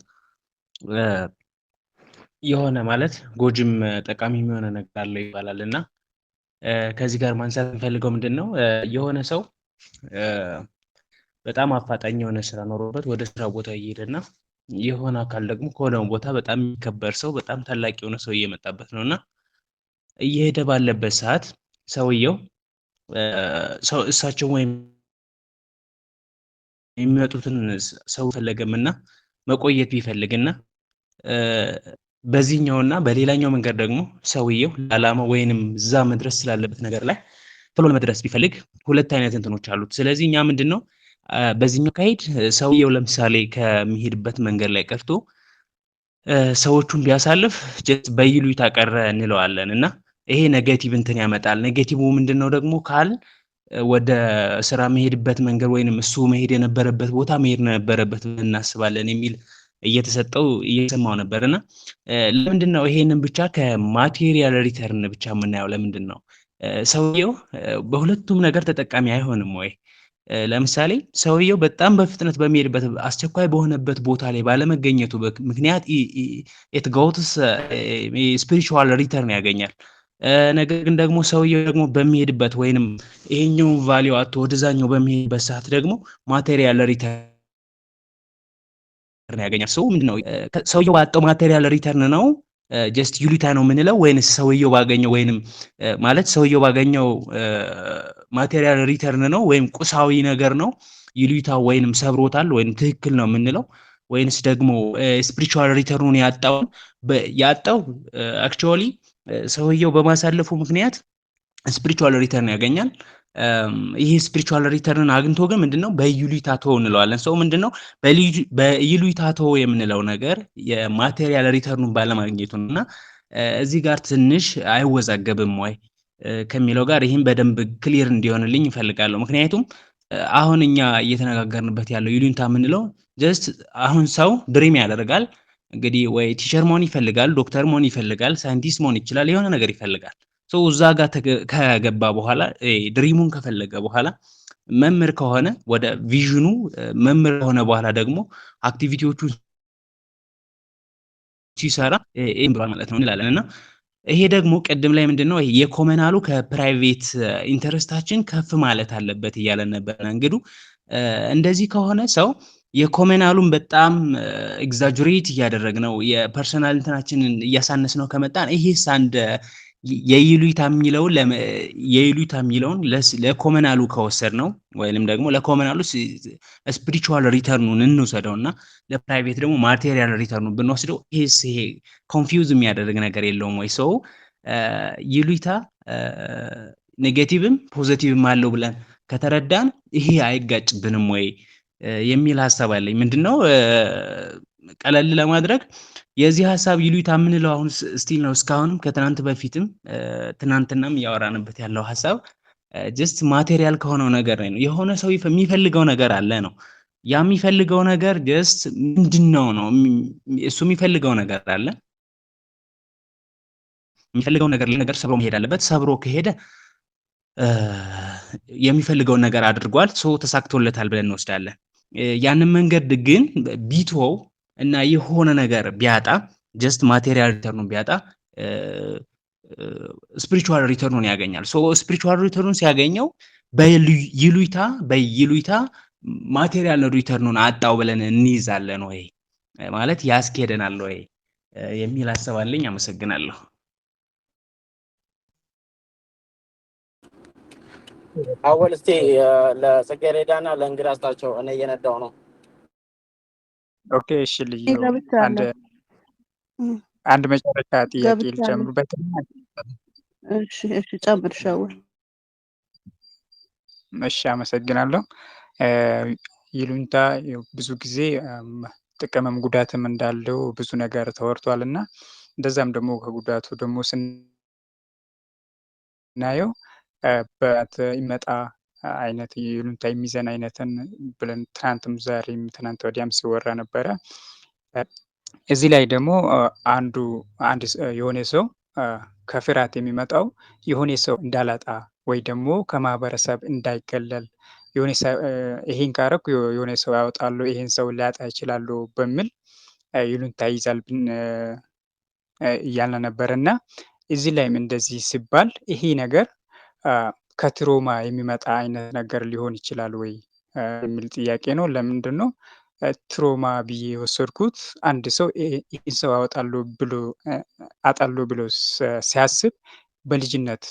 የሆነ ማለት ጎጅም ጠቃሚም የሆነ ነገር አለው ይባላል እና ከዚህ ጋር ማንሳት የምፈልገው ምንድነው የሆነ ሰው በጣም አፋጣኝ የሆነ ስራ ኖሮበት ወደ ስራ ቦታ እየሄደና የሆነ አካል ደግሞ ከሆነ ቦታ በጣም የሚከበር ሰው በጣም ታላቅ የሆነ ሰው እየመጣበት ነውና እየሄደ ባለበት ሰዓት ሰውየው እሳቸው ወይም የሚመጡትን ሰው ፈለገምና መቆየት ቢፈልግና በዚህኛውና በሌላኛው መንገድ ደግሞ ሰውየው ለዓላማ ወይንም እዛ መድረስ ስላለበት ነገር ላይ ቶሎ ለመድረስ ቢፈልግ ሁለት አይነት እንትኖች አሉት። ስለዚህ እኛ ምንድነው በዚህኛው ካሄድ ሰውየው ለምሳሌ ከሚሄድበት መንገድ ላይ ቀርቶ ሰዎቹን ቢያሳልፍ በይሉኝታ ቀረ እንለዋለን እና ይሄ ኔጌቲቭ እንትን ያመጣል። ኔጌቲቭ ምንድነው ደግሞ ካል ወደ ስራ መሄድበት መንገድ ወይንም እሱ መሄድ የነበረበት ቦታ መሄድ ነበረበት እናስባለን የሚል እየተሰጠው እየሰማው ነበርና ለምንድነው ይሄንን ብቻ ከማቴሪያል ሪተርን ብቻ የምናየው? ለምንድነው ሰውየው በሁለቱም ነገር ተጠቃሚ አይሆንም ወይ? ለምሳሌ ሰውየው በጣም በፍጥነት በሚሄድበት አስቸኳይ በሆነበት ቦታ ላይ ባለመገኘቱ ምክንያት ኢት ጎትስ ስፒሪቹዋል ሪተርን ያገኛል። ነገር ግን ደግሞ ሰውየው ደግሞ በሚሄድበት ወይንም ይሄኛው ቫልዩ አቶ ወደዛኛው በሚሄድበት ሰዓት ደግሞ ማቴሪያል ሪተርን ያገኛል። ሰው ምንድነው ሰውየው ባጣው ማቴሪያል ሪተርን ነው ጀስት ይሉኝታ ነው የምንለው ወይንስ ሰውየው ባገኘው ወይንም ማለት ሰውየው ባገኘው ማቴሪያል ሪተርን ነው ወይም ቁሳዊ ነገር ነው ይሉኝታ ወይንም ሰብሮታል ወይንም ትክክል ነው የምንለው ወይንስ ደግሞ ስፒሪቹዋል ሪተርኑን ያጣው አክቹዋሊ ሰውየው በማሳለፉ ምክንያት ስፒሪቹዋል ሪተርን ያገኛል። ይሄ ስፒሪቹዋል ሪተርን አግኝቶ ግን ምንድነው በይሉኝታ ተወው እንለዋለን። ሰው ምንድነው በይሉኝታ ተወው የምንለው ነገር የማቴሪያል ሪተርኑን ባለማግኘቱ እና እዚህ ጋር ትንሽ አይወዛገብም ወይ ከሚለው ጋር ይህን በደንብ ክሊር እንዲሆንልኝ እፈልጋለሁ። ምክንያቱም አሁን እኛ እየተነጋገርንበት ያለው ይሉኝታ የምንለው ጀስት አሁን ሰው ድሪም ያደርጋል እንግዲህ ወይ ቲቸር መሆን ይፈልጋል፣ ዶክተር መሆን ይፈልጋል፣ ሳይንቲስት መሆን ይችላል፣ የሆነ ነገር ይፈልጋል። ሶ እዛ ጋር ከገባ በኋላ ድሪሙን ከፈለገ በኋላ መምህር ከሆነ ወደ ቪዥኑ መምህር ከሆነ በኋላ ደግሞ አክቲቪቲዎቹ ሲሰራ ይሄን ብሏል ማለት ነው እንላለን። እና ይሄ ደግሞ ቅድም ላይ ምንድነው ይሄ የኮመናሉ ከፕራይቬት ኢንተረስታችን ከፍ ማለት አለበት እያለን ነበር። እንግዲህ እንደዚህ ከሆነ ሰው የኮመናሉን በጣም ኤግዛጁሬት እያደረግነው የፐርሰናል እንትናችንን እያሳነስነው ከመጣን ይሄስ አንድ የይሉኝታ የሚለውን ለኮመናሉ ከወሰድነው ወይንም ደግሞ ለኮመናሉ ስፒሪቹዋል ሪተርኑን እንውሰደውና ለፕራይቬት ደግሞ ማቴሪያል ሪተርኑን ብንወስደው ይሄ ኮንፊውዝ የሚያደርግ ነገር የለውም ወይ? ሰው ይሉኝታ ኔጌቲቭም ፖዚቲቭም አለው ብለን ከተረዳን ይሄ አይጋጭብንም ወይ የሚል ሐሳብ አለኝ። ምንድነው ቀለል ለማድረግ የዚህ ሐሳብ ይሉኝታ የምንለው አሁን ስቲል ነው እስካሁንም ከትናንት በፊትም ትናንትናም እያወራንበት ያለው ሐሳብ ጀስት ማቴሪያል ከሆነው ነገር ነው። የሆነ ሰው የሚፈልገው ነገር አለ ነው። ያ የሚፈልገው ነገር ጀስት ምንድነው ነው እሱ የሚፈልገው ነገር አለ። የሚፈልገው ነገር ሰብሮ መሄድ አለበት። ሰብሮ ከሄደ የሚፈልገውን ነገር አድርጓል፣ ሰው ተሳክቶለታል ብለን እንወስዳለን። ያንን መንገድ ግን ቢተወው እና የሆነ ነገር ቢያጣ ጀስት ማቴሪያል ሪተርኑን ቢያጣ ስፒሪቹዋል ሪተርኑን ያገኛል። ሶ ስፒሪቹዋል ሪተርኑን ሲያገኘው በይሉኝታ ማቴሪያል ሪተርኑን አጣው ብለን እንይዛለን ወይ ማለት ያስኬደናል ወይ የሚል ሐሳብ አለኝ። አመሰግናለሁ። አወል እስቲ ለጽጌረዳና ለእንግዳ አስታቸው እኔ እየነዳው ነው። ኦኬ እሺ፣ ልዩ አንድ መጨረሻ ጥያቄ ልጨምርበት። እሺ ጨምር ሻውል። እሺ አመሰግናለሁ። ይሉኝታ ብዙ ጊዜ ጥቅምም ጉዳትም እንዳለው ብዙ ነገር ተወርቷል እና እንደዛም ደግሞ ከጉዳቱ ደግሞ ስናየው በይመጣ አይነት ይሉኝታ የሚዘን አይነትን ብለን ትናንትም ዛሬም ትናንት ወዲያም ሲወራ ነበረ። እዚህ ላይ ደግሞ አንድ የሆነ ሰው ከፍርሃት የሚመጣው የሆነ ሰው እንዳላጣ ወይ ደግሞ ከማህበረሰብ እንዳይገለል ይሄን ካረኩ የሆነ ሰው ያወጣሉ፣ ይሄን ሰው ሊያጣ ይችላሉ በሚል ይሉኝታ ይይዛል እያልን ነበር እና እዚህ ላይም እንደዚህ ሲባል ይሄ ነገር ከትሮማ የሚመጣ አይነት ነገር ሊሆን ይችላል ወይ የሚል ጥያቄ ነው። ለምንድን ነው ትሮማ ብዬ የወሰድኩት? አንድ ሰው ይህን ሰው አጣለሁ ብሎ ሲያስብ በልጅነት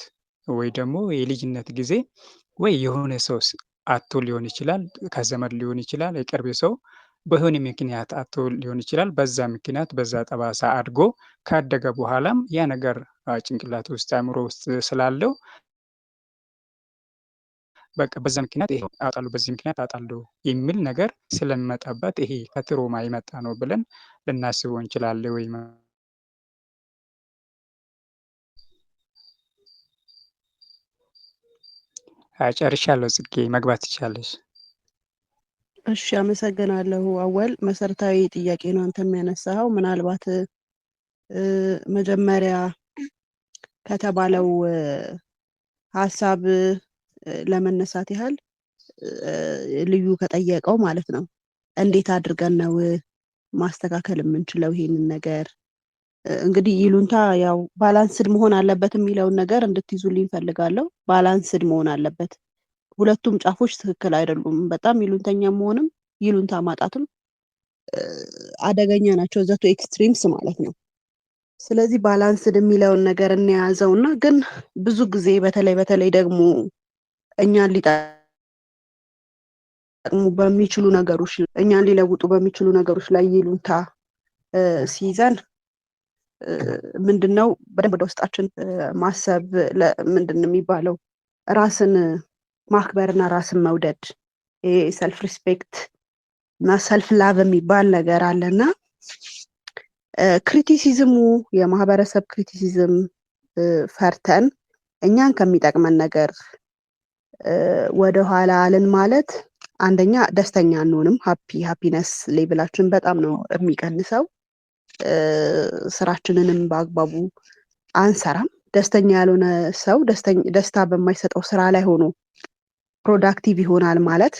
ወይ ደግሞ የልጅነት ጊዜ ወይ የሆነ ሰው አቶ ሊሆን ይችላል፣ ከዘመድ ሊሆን ይችላል፣ የቅርብ ሰው በሆነ ምክንያት አቶ ሊሆን ይችላል። በዛ ምክንያት በዛ ጠባሳ አድጎ ካደገ በኋላም ያ ነገር ጭንቅላት ውስጥ አእምሮ ውስጥ ስላለው በቃ በዛ ምክንያት ይሄ አጣለሁ በዚህ ምክንያት አጣለሁ የሚል ነገር ስለሚመጣበት ይሄ ከትሮማ የመጣ ነው ብለን ልናስበው እንችላለን ወይ? ጨርሻለሁ። ጽጌ መግባት ትችላለሽ። እሺ አመሰግናለሁ አወል። መሰረታዊ ጥያቄ ነው አንተ የሚያነሳው። ምናልባት መጀመሪያ ከተባለው ሀሳብ ለመነሳት ያህል ልዩ ከጠየቀው ማለት ነው እንዴት አድርገን ነው ማስተካከል የምንችለው ይሄንን ነገር? እንግዲህ ይሉኝታ ያው ባላንስድ መሆን አለበት የሚለውን ነገር እንድትይዙልኝ ፈልጋለሁ። ባላንስድ መሆን አለበት። ሁለቱም ጫፎች ትክክል አይደሉም። በጣም ይሉኝተኛ መሆንም ይሉኝታ ማጣትም አደገኛ ናቸው። ዘቱ ኤክስትሪምስ ማለት ነው። ስለዚህ ባላንስድ የሚለውን ነገር እንያዘውና ግን ብዙ ጊዜ በተለይ ደግሞ እኛን ሊጠቅሙ በሚችሉ ነገሮች እኛን ሊለውጡ በሚችሉ ነገሮች ላይ ይሉንታ ሲይዘን ምንድነው በደንብ ወደ ውስጣችን ማሰብ ምንድነው የሚባለው ራስን ማክበርና ራስን መውደድ ሰልፍ ሪስፔክት እና ሰልፍ ላቭ የሚባል ነገር አለና ክሪቲሲዝሙ የማህበረሰብ ክሪቲሲዝም ፈርተን እኛን ከሚጠቅመን ነገር ወደ ኋላ አለን ማለት አንደኛ ደስተኛ አንሆንም ሃፒነስ ሌቭላችን በጣም ነው የሚቀንሰው ስራችንንም በአግባቡ አንሰራም ደስተኛ ያልሆነ ሰው ደስታ በማይሰጠው ስራ ላይ ሆኖ ፕሮዳክቲቭ ይሆናል ማለት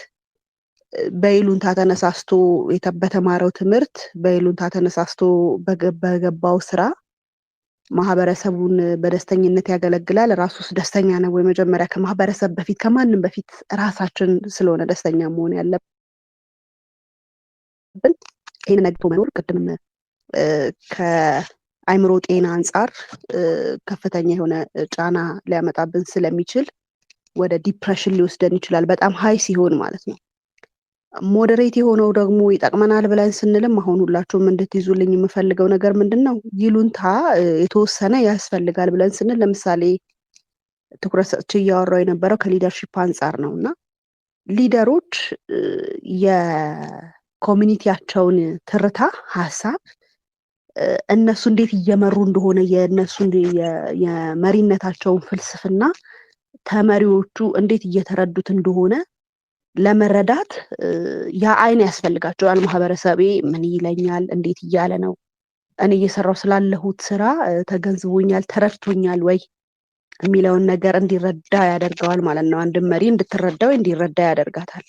በይሉንታ ተነሳስቶ በተማረው ትምህርት በይሉንታ ተነሳስቶ በገባው ስራ ማህበረሰቡን በደስተኝነት ያገለግላል ራሱስ ደስተኛ ነው ወይ መጀመሪያ ከማህበረሰብ በፊት ከማንም በፊት ራሳችን ስለሆነ ደስተኛ መሆን ያለብን ይሄን ነግቶ መኖር ቅድም ከአይምሮ ጤና አንጻር ከፍተኛ የሆነ ጫና ሊያመጣብን ስለሚችል ወደ ዲፕሬሽን ሊወስደን ይችላል በጣም ሃይ ሲሆን ማለት ነው ሞዴሬት የሆነው ደግሞ ይጠቅመናል ብለን ስንልም አሁን ሁላችሁም እንድትይዙልኝ የምፈልገው ነገር ምንድነው ይሉንታ የተወሰነ ያስፈልጋል ብለን ስንል ለምሳሌ ትኩረት ሰጥቼ እያወራው የነበረው ከሊደርሺፕ አንጻር ነውና ሊደሮች የኮሚኒቲያቸውን ትርታ ሐሳብ እነሱ እንዴት እየመሩ እንደሆነ የነሱ የመሪነታቸውን ፍልስፍና ተመሪዎቹ እንዴት እየተረዱት እንደሆነ ለመረዳት ያ አይን ያስፈልጋቸዋል ማህበረሰቤ ምን ይለኛል እንዴት እያለ ነው እኔ እየሰራው ስላለሁት ስራ ተገንዝቦኛል ተረድቶኛል ወይ የሚለውን ነገር እንዲረዳ ያደርገዋል ማለት ነው አንድ መሪ እንድትረዳው እንዲረዳ ያደርጋታል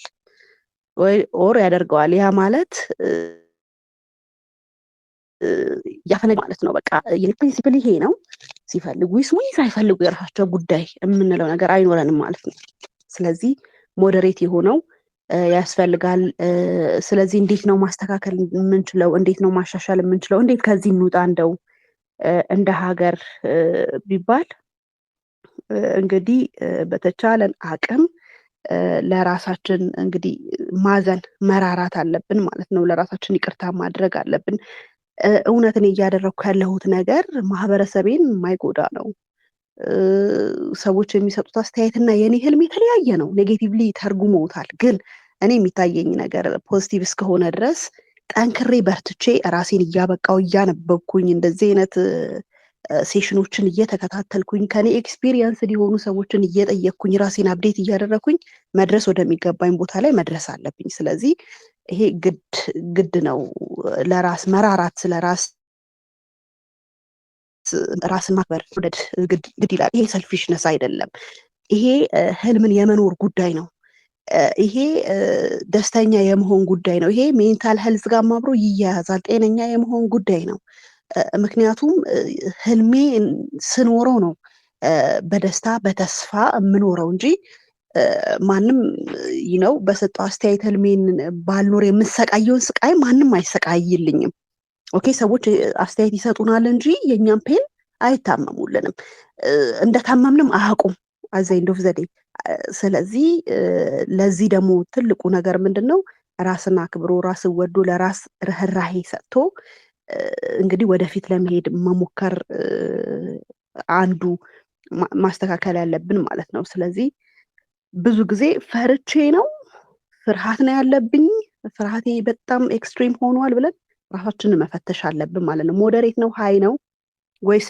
ወይ ኦር ያደርገዋል ያ ማለት ያፈነግ ማለት ነው በቃ የፕሪንሲፕል ይሄ ነው ሲፈልጉ ይስሙኝ ሳይፈልጉ የራሳቸው ጉዳይ የምንለው ነገር አይኖረንም ማለት ነው ስለዚህ ሞዴሬት የሆነው ያስፈልጋል ስለዚህ እንዴት ነው ማስተካከል የምንችለው እንዴት ነው ማሻሻል የምንችለው እንዴት ከዚህ እንውጣ እንደው እንደ ሀገር ቢባል እንግዲህ በተቻለን አቅም ለራሳችን እንግዲህ ማዘን መራራት አለብን ማለት ነው ለራሳችን ይቅርታ ማድረግ አለብን እውነት እኔ እያደረኩ ያለሁት ነገር ማህበረሰቤን የማይጎዳ ነው ሰዎች የሚሰጡት አስተያየትና የኔ ህልም የተለያየ ነው ኔጌቲቭሊ ተርጉመውታል ግን እኔ የሚታየኝ ነገር ፖዚቲቭ እስከሆነ ድረስ ጠንክሬ በርትቼ ራሴን እያበቃው እያነበብኩኝ እንደዚህ አይነት ሴሽኖችን እየተከታተልኩኝ ከኔ ኤክስፒሪየንስ ሊሆኑ ሰዎችን እየጠየቅኩኝ ራሴን አፕዴት እያደረኩኝ መድረስ ወደሚገባኝ ቦታ ላይ መድረስ አለብኝ ስለዚህ ይሄ ግድ ነው ለራስ መራራት ስለራስ ራስን ማክበር ወደድ ግድ ይላል ይሄ ሰልፊሽነስ አይደለም ይሄ ህልምን የመኖር ጉዳይ ነው ይሄ ደስተኛ የመሆን ጉዳይ ነው ይሄ ሜንታል ሄልዝ ጋር አብሮ ይያያዛል ጤነኛ የመሆን ጉዳይ ነው ምክንያቱም ህልሜ ስኖረው ነው በደስታ በተስፋ የምኖረው እንጂ ማንም ነው በሰጠው አስተያየት ህልሜን ባልኖር የምሰቃየውን ስቃይ ማንም አይሰቃይልኝም ኦኬ ሰዎች አስተያየት ይሰጡናል እንጂ የኛን ፔን አይታመሙልንም እንደታመምንም አያውቁም አዘይንዶ ዘዴ ስለዚህ ለዚህ ደግሞ ትልቁ ነገር ምንድነው ራስን አክብሮ ራስን ወዶ ለራስ ርህራሄ ሰጥቶ እንግዲህ ወደፊት ለመሄድ መሞከር አንዱ ማስተካከል ያለብን ማለት ነው ስለዚህ ብዙ ጊዜ ፈርቼ ነው ፍርሃት ነው ያለብኝ ፍርሃቴ በጣም ኤክስትሪም ሆኗል ብለን ራሳችንን መፈተሽ አለብን ማለት ነው ሞዴሬት ነው ሃይ ነው ወይስ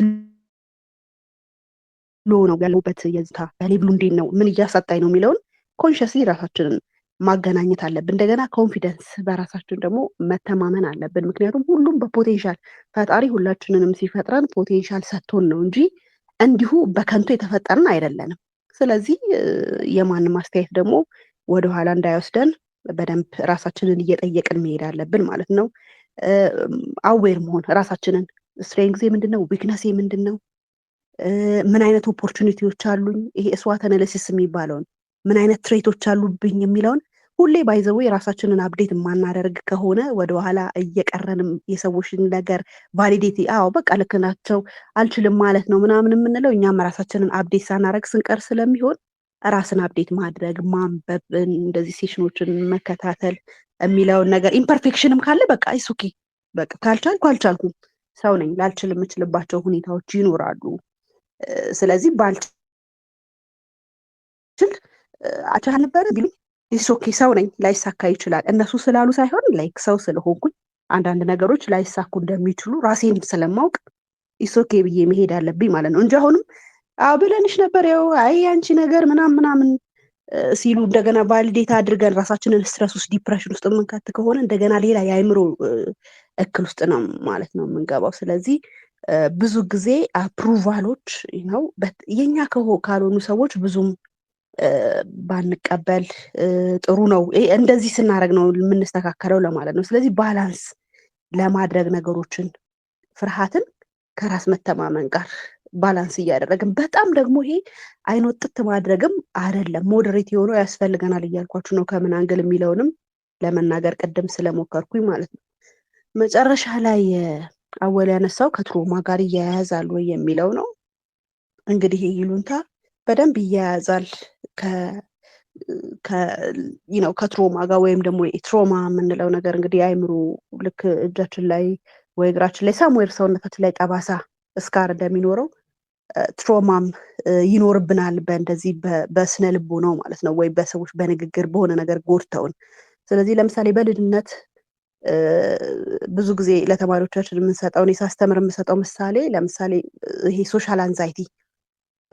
ሎ ነው ያለውበት የዝታ ሌቭሉ እንዴት ነው ምን እያሳጣኝ ነው የሚለውን ኮንሺየስሊ ራሳችንን ማገናኘት አለብን እንደገና ኮንፊደንስ በራሳችን ደግሞ መተማመን አለብን ምክንያቱም ሁሉም በፖቴንሻል ፈጣሪ ሁላችንንም ሲፈጥረን ፖቴንሻል ሰጥቶን ነው እንጂ እንዲሁ በከንቱ የተፈጠርን አይደለንም ስለዚህ የማንም አስተያየት ደግሞ ወደኋላ እንዳይወስደን በደንብ ራሳችንን እየጠየቅን መሄድ አለብን ማለት ነው አዌር መሆን ራሳችንን ስትሬንግዜ ምንድነው ዊክነሴ ምንድነው ምን አይነት ኦፖርቹኒቲዎች አሉኝ ይሄ ስዋት አናሊሲስ የሚባለውን ምን አይነት ትሬቶች አሉብኝ የሚለውን ሁሌ ባይዘው የራሳችንን አፕዴት የማናደርግ ከሆነ ወደኋላ እየቀረንም የሰዎችን ነገር ቫሊዴቲ በቃ ልክ ናቸው አልችልም ማለት ነው ምናምን የምንለው እኛም ራሳችንን አፕዴት ሳናደርግ ስንቀር ስለሚሆን ራስን አፕዴት ማድረግ ማንበብ እንደዚህ ሴሽኖችን መከታተል የሚለውን ነገር ኢምፐርፌክሽንም ካለ በቃ ኦኬ በቃ ካልቻልኩም ሰው ነኝ ላልችል የምችልባቸው ሁኔታዎች ይኖራሉ። ስለዚህ ባልችል አቻል ነበር ቢሉ ኦኬ ሰው ነኝ ላይሳካ ይችላል። እነሱ ስላሉ ሳይሆን ላይክ ሰው ስለሆንኩኝ አንዳንድ ነገሮች ላይሳኩ እንደሚችሉ ራሴን ስለማውቅ ኦኬ ብዬ መሄድ አለብኝ ማለት ነው እንጂ አሁንም ብለንሽ ነበር ያው አይ አንቺ ነገር ምናምን ሲሉ እንደገና ቫሊዴት አድርገን ራሳችንን ስትረስ ውስጥ ዲፕሬሽን ውስጥ የምንከት ከሆነ እንደገና ሌላ የአእምሮ እክል ውስጥ ነው ማለት ነው የምንገባው። ስለዚህ ብዙ ጊዜ አፕሩቫሎች ነው የኛ ካልሆኑ ሰዎች ብዙም ባንቀበል ጥሩ ነው። እንደዚህ ስናደርግ ነው የምንስተካከለው ለማለት ነው። ስለዚህ ባላንስ ለማድረግ ነገሮችን ፍርሃትን ከራስ መተማመን ጋር ባላንስ እያደረግን በጣም ደግሞ ይሄ አይኖጥት ማድረግም አይደለም ሞዴሬት የሆነው ያስፈልገናል እያልኳችሁ ነው ከምን አንግል የሚለውንም ለመናገር ቅድም ስለሞከርኩኝ ማለት ነው። መጨረሻ ላይ አወል ያነሳው ከትሮማ ጋር እያያዛል ወይ የሚለው ነው። እንግዲህ ይሉንታ በደንብ ይያያዛል ከትሮማ ጋር ወይም ደግሞ ትሮማ የምንለው ነገር እንግዲህ አይምሮ ልክ እጃችን ላይ ወይ እግራችን ላይ ሳምዌር ሰውነታችን ላይ ጠባሳ እስካር እንደሚኖረው ትሮማም ይኖርብናል በእንደዚህ በስነ ልቦ ነው ማለት ነው ወይ በሰዎች በንግግር በሆነ ነገር ጎድተውን። ስለዚህ ለምሳሌ በልጅነት ብዙ ጊዜ ለተማሪዎቻችን የምንሰጠውን ሳስተምር የምሰጠው ምሳሌ ለምሳሌ ይሄ ሶሻል አንዛይቲ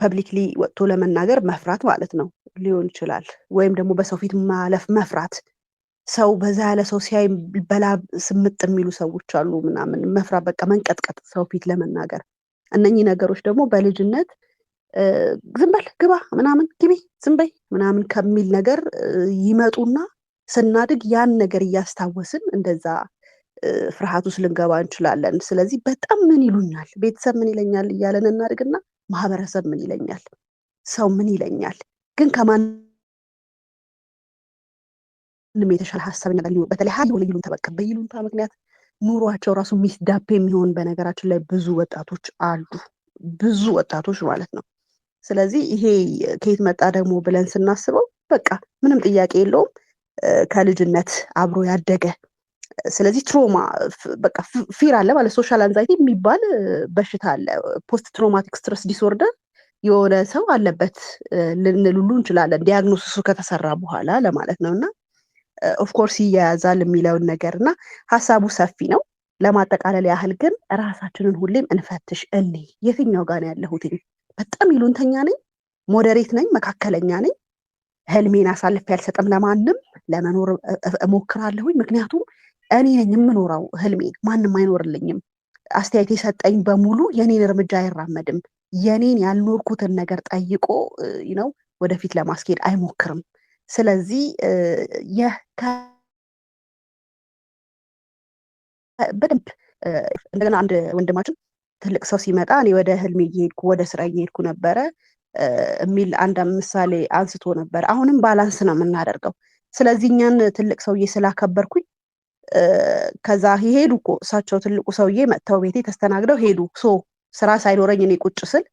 ፐብሊክሊ ወጥቶ ለመናገር መፍራት ማለት ነው ሊሆን ይችላል። ወይም ደግሞ በሰው ፊት ማለፍ መፍራት፣ ሰው በዛ ያለ ሰው ሲያይ በላብ ስምጥ የሚሉ ሰዎች አሉ ምናምን መፍራት፣ በቃ መንቀጥቀጥ ሰው ፊት ለመናገር። እነኚህ ነገሮች ደግሞ በልጅነት ዝም በል ግባ ምናምን ግቢ ዝም በይ ምናምን ከሚል ነገር ይመጡና ስናድግ ያን ነገር እያስታወስን እንደዛ ፍርሃት ውስጥ ልንገባ እንችላለን። ስለዚህ በጣም ምን ይሉኛል፣ ቤተሰብ ምን ይለኛል እያለን እናድግና ማህበረሰብ ምን ይለኛል፣ ሰው ምን ይለኛል፣ ግን ከማንም የተሻለ ሀሳብ ነገር ሊሆን በተለይ ሀይ ወለ ይሉንታ በቃ በይሉንታ ምክንያት ኑሯቸው ራሱ ሚስዳፕ የሚሆን በነገራችን ላይ ብዙ ወጣቶች አሉ፣ ብዙ ወጣቶች ማለት ነው። ስለዚህ ይሄ ከየት መጣ ደግሞ ብለን ስናስበው በቃ ምንም ጥያቄ የለውም ከልጅነት አብሮ ያደገ። ስለዚህ ትሮማ በቃ ፊር አለ ማለት ሶሻል አንዛይቲ የሚባል በሽታ አለ። ፖስት ትሮማቲክ ስትረስ ዲስኦርደር የሆነ ሰው አለበት ልንል ሁሉ እንችላለን ዲያግኖሲሱ ከተሰራ በኋላ ለማለት ነው። እና ኦፍኮርስ ይያያዛል የሚለውን ነገር እና ሀሳቡ ሰፊ ነው። ለማጠቃለል ያህል ግን ራሳችንን ሁሌም እንፈትሽ። እኔ የትኛው ጋር ነው ያለሁት? በጣም ይሉንተኛ ነኝ፣ ሞዴሬት ነኝ፣ መካከለኛ ነኝ፣ ህልሜን አሳልፌ አልሰጥም፣ ለማንም ለመኖር እሞክራለሁኝ። ምክንያቱም እኔ ነኝ የምኖረው ህልሜን፣ ማንም አይኖርልኝም። አስተያየት የሰጠኝ በሙሉ የኔን እርምጃ አይራመድም። የኔን ያልኖርኩትን ነገር ጠይቆ ነው ወደፊት ለማስኬድ አይሞክርም። ስለዚህ በደንብ እንደገና አንድ ወንድማችን ትልቅ ሰው ሲመጣ እኔ ወደ ህልሜ እየሄድኩ ወደ ስራ እየሄድኩ ነበረ የሚል አንድ ምሳሌ አንስቶ ነበር። አሁንም ባላንስ ነው የምናደርገው። ስለዚህ እኛን ትልቅ ሰውዬ ስላከበርኩኝ ከዛ ሄዱ እኮ እሳቸው ትልቁ ሰውዬ መጥተው ቤቴ ተስተናግደው ሄዱ። ስራ ሳይኖረኝ እኔ ቁጭ ስል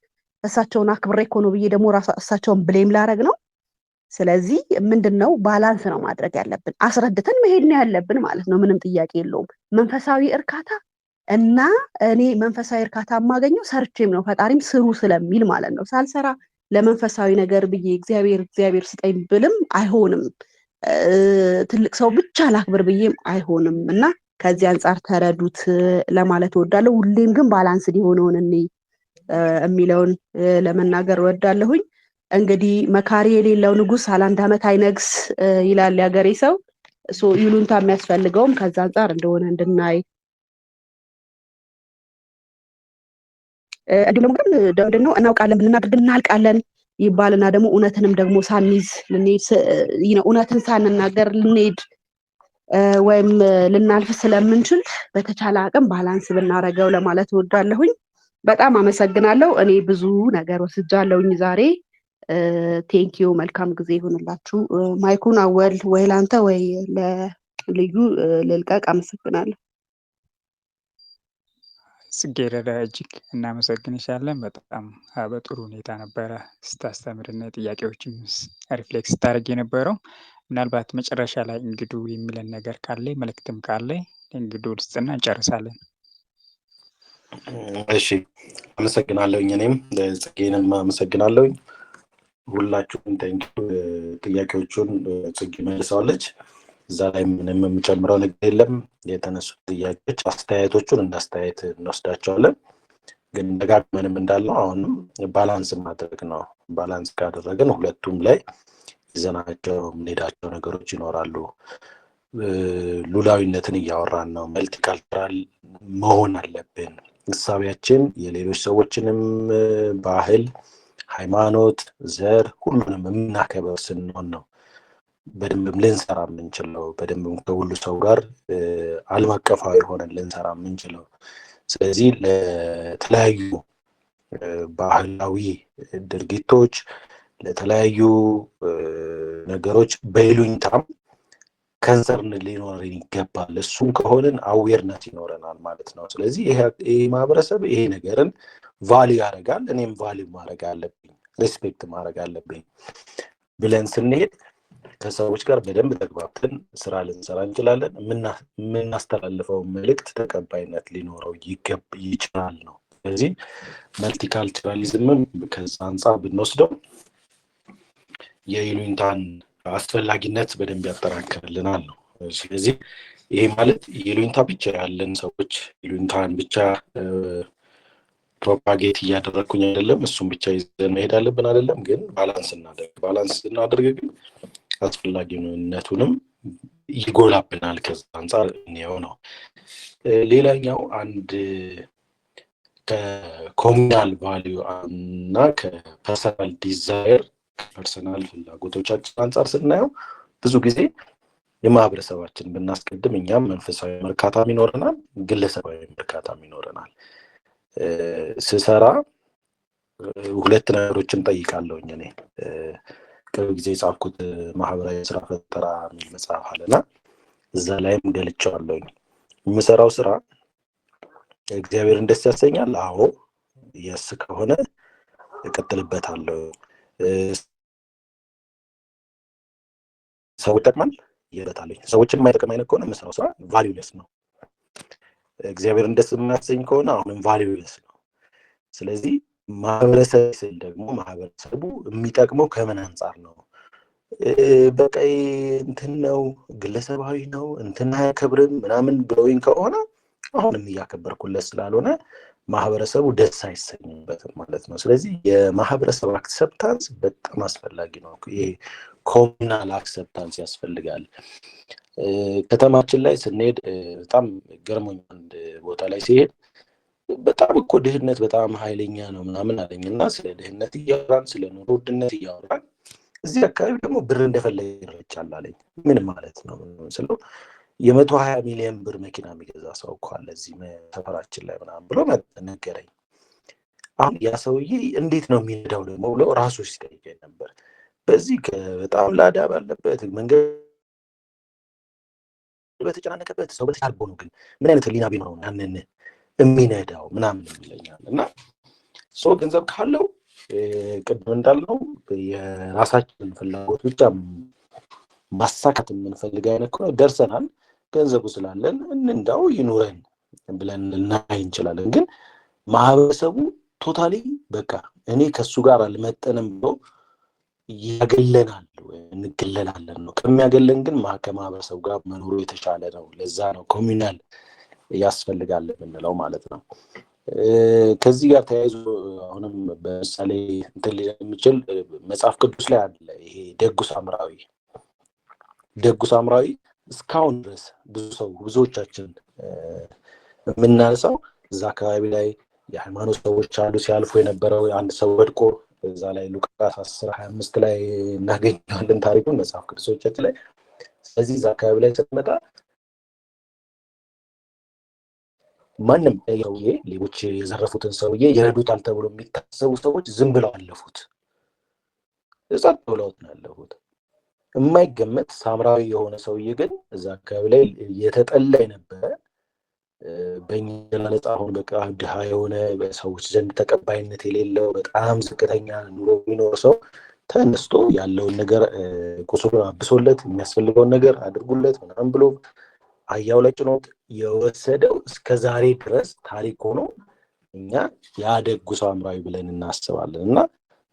እሳቸውን አክብሬ እኮ ነው ብዬ ደግሞ እሳቸውን ብሌም ላረግ ነው። ስለዚህ ምንድነው ባላንስ ነው ማድረግ ያለብን፣ አስረድተን መሄድ ነው ያለብን ማለት ነው። ምንም ጥያቄ የለውም። መንፈሳዊ እርካታ እና እኔ መንፈሳዊ እርካታ የማገኘው ሰርቼም ነው፣ ፈጣሪም ስሩ ስለሚል ማለት ነው። ሳልሰራ ለመንፈሳዊ ነገር ብዬ እግዚአብሔር ስጠኝ ብልም አይሆንም። ትልቅ ሰው ብቻ ላክብር ብዬም አይሆንም። እና ከዚህ አንጻር ተረዱት ለማለት እወዳለሁ። ሁሌም ግን ባላንስ ሊሆነውን እኔ የሚለውን ለመናገር እወዳለሁኝ። እንግዲህ መካሪ የሌለው ንጉስ አላንድ ዓመት አይነግስ ይላል ያገሬ ሰው። ይሉንታ የሚያስፈልገውም ከዛ አንጻር እንደሆነ እንድናይ እንዲሁም ደግሞ ነው እናውቃለን ብናደርግ እናልቃለን ይባልና ደግሞ እውነትንም ደግሞ ሳንይዝ ልንሄድ እውነትን ሳንናገር ልንሄድ ወይም ልናልፍ ስለምንችል በተቻለ አቅም ባላንስ ብናረገው ለማለት እወዳለሁኝ። በጣም አመሰግናለሁ። እኔ ብዙ ነገር ወስጃለሁኝ ዛሬ። ቴንኪዩ። መልካም ጊዜ ይሁንላችሁ። ማይኩን አወል ወይ ላንተ ወይ ለልዩ ልልቀቅ። አመሰግናለሁ። ጽጌረዳ እጅግ እናመሰግንሻለን። በጣም በጥሩ ሁኔታ ነበረ ስታስተምርና ጥያቄዎችም ሪፍሌክስ ስታደርግ የነበረው። ምናልባት መጨረሻ ላይ እንግዱ የሚለን ነገር ካለ መልእክትም ካለ እንግዱ ልስጥና እንጨርሳለን። እሺ አመሰግናለሁኝ። እኔም ጽጌንም አመሰግናለሁኝ። ሁላችሁም ቴንኪው። ጥያቄዎቹን ጽጌ መልሰዋለች። እዛ ላይ ምንም የምጨምረው ነገር የለም። የተነሱ ጥያቄዎች አስተያየቶቹን እንደ አስተያየት እንወስዳቸዋለን። ግን ደጋግመንም እንዳለው አሁንም ባላንስ ማድረግ ነው። ባላንስ ካደረግን ሁለቱም ላይ ይዘናቸው የምንሄዳቸው ነገሮች ይኖራሉ። ሉላዊነትን እያወራን ነው። መልቲካልቸራል መሆን አለብን። እሳቢያችን የሌሎች ሰዎችንም ባህል፣ ሃይማኖት፣ ዘር ሁሉንም የምናከብር ስንሆን ነው በደንብም ልንሰራ የምንችለው፣ በደንብም ከሁሉ ሰው ጋር ዓለም አቀፋዊ ሆነን ልንሰራ የምንችለው። ስለዚህ ለተለያዩ ባህላዊ ድርጊቶች፣ ለተለያዩ ነገሮች በይሉኝታም ከንሰርን ሊኖረን ይገባል። እሱም ከሆንን አዌርነት ይኖረናል ማለት ነው። ስለዚህ ይሄ ማህበረሰብ ይሄ ነገርን ቫሊዩ ያደርጋል፣ እኔም ቫሊዩ ማድረግ አለብኝ፣ ሬስፔክት ማድረግ አለብኝ ብለን ስንሄድ ከሰዎች ጋር በደንብ ተግባብተን ስራ ልንሰራ እንችላለን። የምናስተላልፈው መልእክት ተቀባይነት ሊኖረው ይችላል ነው። ስለዚህ መልቲካልቸራሊዝምም ከዛ አንጻር ብንወስደው የይሉኝታን አስፈላጊነት በደንብ ያጠናክርልናል ነው። ስለዚህ ይሄ ማለት ይሉኝታ ብቻ ያለን ሰዎች ይሉኝታን ብቻ ፕሮፓጌት እያደረግኩኝ አይደለም፣ እሱም ብቻ ይዘን መሄድ አለብን አይደለም። ግን ባላንስ እናደርግ ግን አስፈላጊነቱንም ይጎላብናል። ከዛ አንጻር እንየው ነው። ሌላኛው አንድ ከኮሚናል ቫሊዩ እና ከፐርሰናል ዲዛይር ከፐርሰናል ፍላጎቶቻችን አንጻር ስናየው ብዙ ጊዜ የማህበረሰባችን ብናስቀድም እኛም መንፈሳዊ እርካታም ይኖረናል፣ ግለሰባዊ እርካታም ይኖረናል። ስሰራ ሁለት ነገሮችን ጠይቃለሁኝ። እኔ ቅርብ ጊዜ የጻፍኩት ማህበራዊ ስራ ፈጠራ የሚል መጽሐፍ አለና እዛ ላይም ገልጬዋለሁኝ። የምሰራው ስራ እግዚአብሔርን ደስ ያሰኛል? አዎ። የስ ከሆነ እቀጥልበታለሁ። ሰው ይጠቅማል? ይረታለኝ። ሰዎችን የማይጠቅም አይነት ከሆነ የምሰራው ስራ ቫሊዩለስ ነው። እግዚአብሔርን ደስ የማያሰኝ ከሆነ አሁንም ቫሊዩለስ ነው። ስለዚህ ማህበረሰብ ስል ደግሞ ማህበረሰቡ የሚጠቅመው ከምን አንጻር ነው? በቃ እንትን ነው ግለሰባዊ ነው እንትን አያከብርም ምናምን ብለውኝ ከሆነ አሁንም እያከበርኩለት ስላልሆነ ማህበረሰቡ ደስ አይሰኝበትም ማለት ነው። ስለዚህ የማህበረሰብ አክሰፕታንስ በጣም አስፈላጊ ነው። ይሄ ኮሚናል አክሰፕታንስ ያስፈልጋል። ከተማችን ላይ ስንሄድ በጣም ገርሞኝ አንድ ቦታ ላይ ሲሄድ በጣም እኮ ድህነት በጣም ኃይለኛ ነው ምናምን አለኝ እና ስለ ድህነት እያወራን ስለ ኑሮ ውድነት እያወራን እዚህ አካባቢ ደግሞ ብር እንደፈለገ ይረጫል አለኝ። ምን ማለት ነው ስለው 120 ሚሊዮን ብር መኪና የሚገዛ ሰው እኮ አለ እዚህ ሰፈራችን ላይ ምናምን ብሎ ነገረኝ። አሁን ያ ሰውዬ እንዴት ነው የሚነዳው ደግሞ ብሎ ራሱ ሲጠይቀኝ ነበር። በዚህ በጣም ላዳ ባለበት መንገድ በተጨናነቀበት ሰው በተቻልቦ ነው፣ ግን ምን አይነት ህሊና ቢኖረው ያንን የሚነዳው ምናምን ይለኛል። እና ሰው ገንዘብ ካለው ቅድም እንዳልነው የራሳችንን ፍላጎት ብቻ ማሳካት የምንፈልግ አይነት ከሆነ ደርሰናል። ገንዘቡ ስላለን እንንዳው ይኑረን ብለን ልናይ እንችላለን። ግን ማህበረሰቡ ቶታሊ በቃ እኔ ከሱ ጋር አልመጠንም ብሎ ያገለናል ወይ እንገለላለን ነው። ከሚያገለን ግን ከማህበረሰቡ ጋር መኖሩ የተሻለ ነው። ለዛ ነው ኮሚናል ያስፈልጋል የምንለው ማለት ነው። ከዚህ ጋር ተያይዞ አሁንም በምሳሌ እንትን የሚችል መጽሐፍ ቅዱስ ላይ አለ። ይሄ ደጉ ሳምራዊ እስካሁን ድረስ ብዙዎቻችን የምናነሳው እዛ አካባቢ ላይ የሃይማኖት ሰዎች አሉ። ሲያልፉ የነበረው አንድ ሰው ወድቆ እዛ ላይ ሉቃስ 10:25 ላይ እናገኘዋለን ታሪኩን መጽሐፍ ቅዱሶቻችን ላይ። ስለዚህ እዛ አካባቢ ላይ ስትመጣ ማንም ሰውዬ ሌቦች የዘረፉትን ሰውዬ ይረዱታል ተብሎ የሚታሰቡ ሰዎች ዝም ብለው አለፉት። ጸጥ ብለውት ነው ያለፉት። የማይገመት ሳምራዊ የሆነ ሰውዬ ግን እዛ አካባቢ ላይ የተጠላ የነበረ በእኛ ገላለጻ አሁን በቃ ድሃ የሆነ በሰዎች ዘንድ ተቀባይነት የሌለው በጣም ዝቅተኛ ኑሮ የሚኖር ሰው ተነስቶ ያለውን ነገር ቁስሉን አብሶለት የሚያስፈልገውን ነገር አድርጉለት ምናምን ብሎ አህያው ላይ ጭኖት የወሰደው እስከ ዛሬ ድረስ ታሪክ ሆኖ እኛ ያደጉ ሳምራዊ ብለን እናስባለን። እና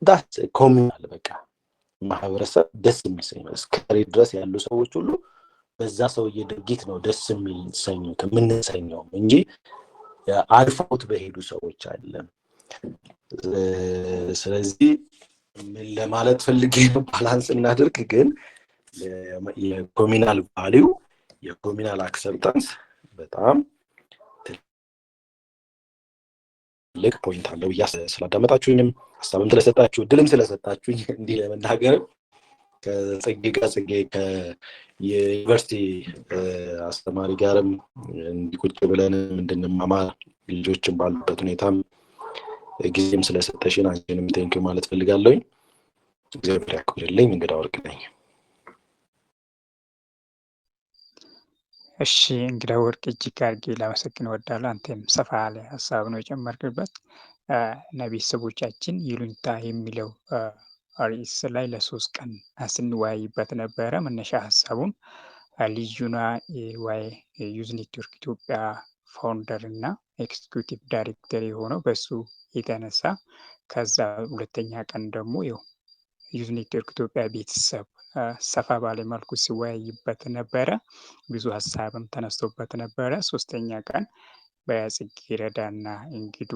ዳት ኮሚናል በቃ ማህበረሰብ ደስ የሚሰኝ እስከ ዛሬ ድረስ ያሉ ሰዎች ሁሉ በዛ ሰውዬ ድርጊት ነው ደስ የሚሰኙት የምንሰኘው እንጂ አልፈውት በሄዱ ሰዎች አይደለም። ስለዚህ ምን ለማለት ፈልጌ ነው፣ ባላንስ እናድርግ። ግን የኮሚናል ቫሊዩ የኮሚናል አክሰፕታንስ በጣም ትልቅ ፖይንት አለው ብዬ ስላዳመጣችሁኝም ሀሳብም ስለሰጣችሁ እድልም ስለሰጣችሁኝ እንዲህ ለመናገርም ከጽጌ የዩኒቨርሲቲ አስተማሪ ጋርም እንዲቁጭ ብለን እንድንማማር ልጆችን ባሉበት ሁኔታም ጊዜም ስለሰጠሽን አንቺንም ቴንኪው ማለት ፈልጋለሁኝ። እግዚአብሔር ያክብርልኝ። እንግዳ ወርቅ ነኝ። እሺ እንግዳ ወርቅ እጅግ አድርጌ ላመሰግን እወዳለሁ። አንተም ሰፋ ያለ ሀሳብ ነው የጨመርክበት እና ቤተሰቦቻችን ይሉኝታ የሚለው ርዕስ ላይ ለ3 ቀን ስንወያይበት ነበረ። መነሻ ሀሳቡን ልዩና የዋይ ዩዝ ኔትወርክ ኢትዮጵያ ፋውንደር እና ኤክስኪዩቲቭ ዳይሬክተር የሆነው በሱ የተነሳ ከዛ ሁለተኛ ቀን ደግሞ ዩዝ ኔትወርክ ኢትዮጵያ ቤተሰብ ሰፋ ባለ መልኩ ሲወያይበት ነበረ። ብዙ ሀሳብም ተነስቶበት ነበረ። ሶስተኛ ቀን በጽጌረዳና እንግዱ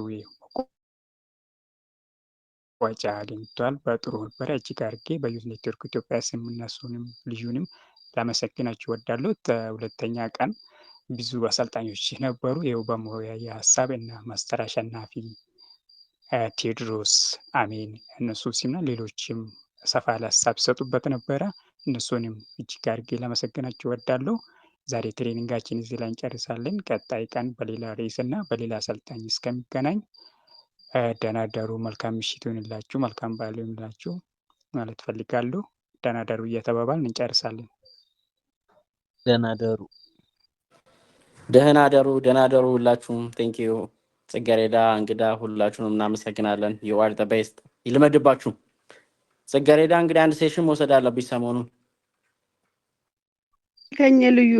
መቋጫ አግኝቷል። በጥሩ ነበረ። እጅግ አድርጌ በዩዝ ኔትወርክ ኢትዮጵያ ስም እነሱንም ልዩንም ላመሰግናችሁ እወዳለሁ። ሁለተኛ ቀን ብዙ አሰልጣኞች ነበሩ። ይኸው በመወያያ ሀሳብ እና ማስተር አሸናፊ፣ ቴዎድሮስ፣ አሜን እነሱ ሲምና ሌሎችም ሰፋ ያለ ሀሳብ ሲሰጡበት ነበረ። እነሱንም እጅግ አድርጌ ላመሰግናችሁ እወዳለሁ። ዛሬ ትሬኒንጋችን እዚህ ላይ እንጨርሳለን። ቀጣይ ቀን በሌላ ርዕስ እና በሌላ አሰልጣኝ እስከሚገናኝ ደህና ደሩ። መልካም ምሽት ይሁንላችሁ፣ መልካም በዓል ይሁንላችሁ ማለት ፈልጋለሁ። ደህና ደሩ እየተባባልን እንጨርሳለን። ደህና ደሩ። ደህና ደሩ። ደህና ደሩ ሁላችሁም። ቴንኪዩ ጽጌረዳ፣ እንግዳ ሁላችሁንም እናመሰግናለን። ዩ አር ዘ ቤስት። ይልመድባችሁ። ጽጌረዳ እንግዲህ አንድ ሴሽን መውሰድ አለብኝ ሰሞኑን። ከኝ ልዩ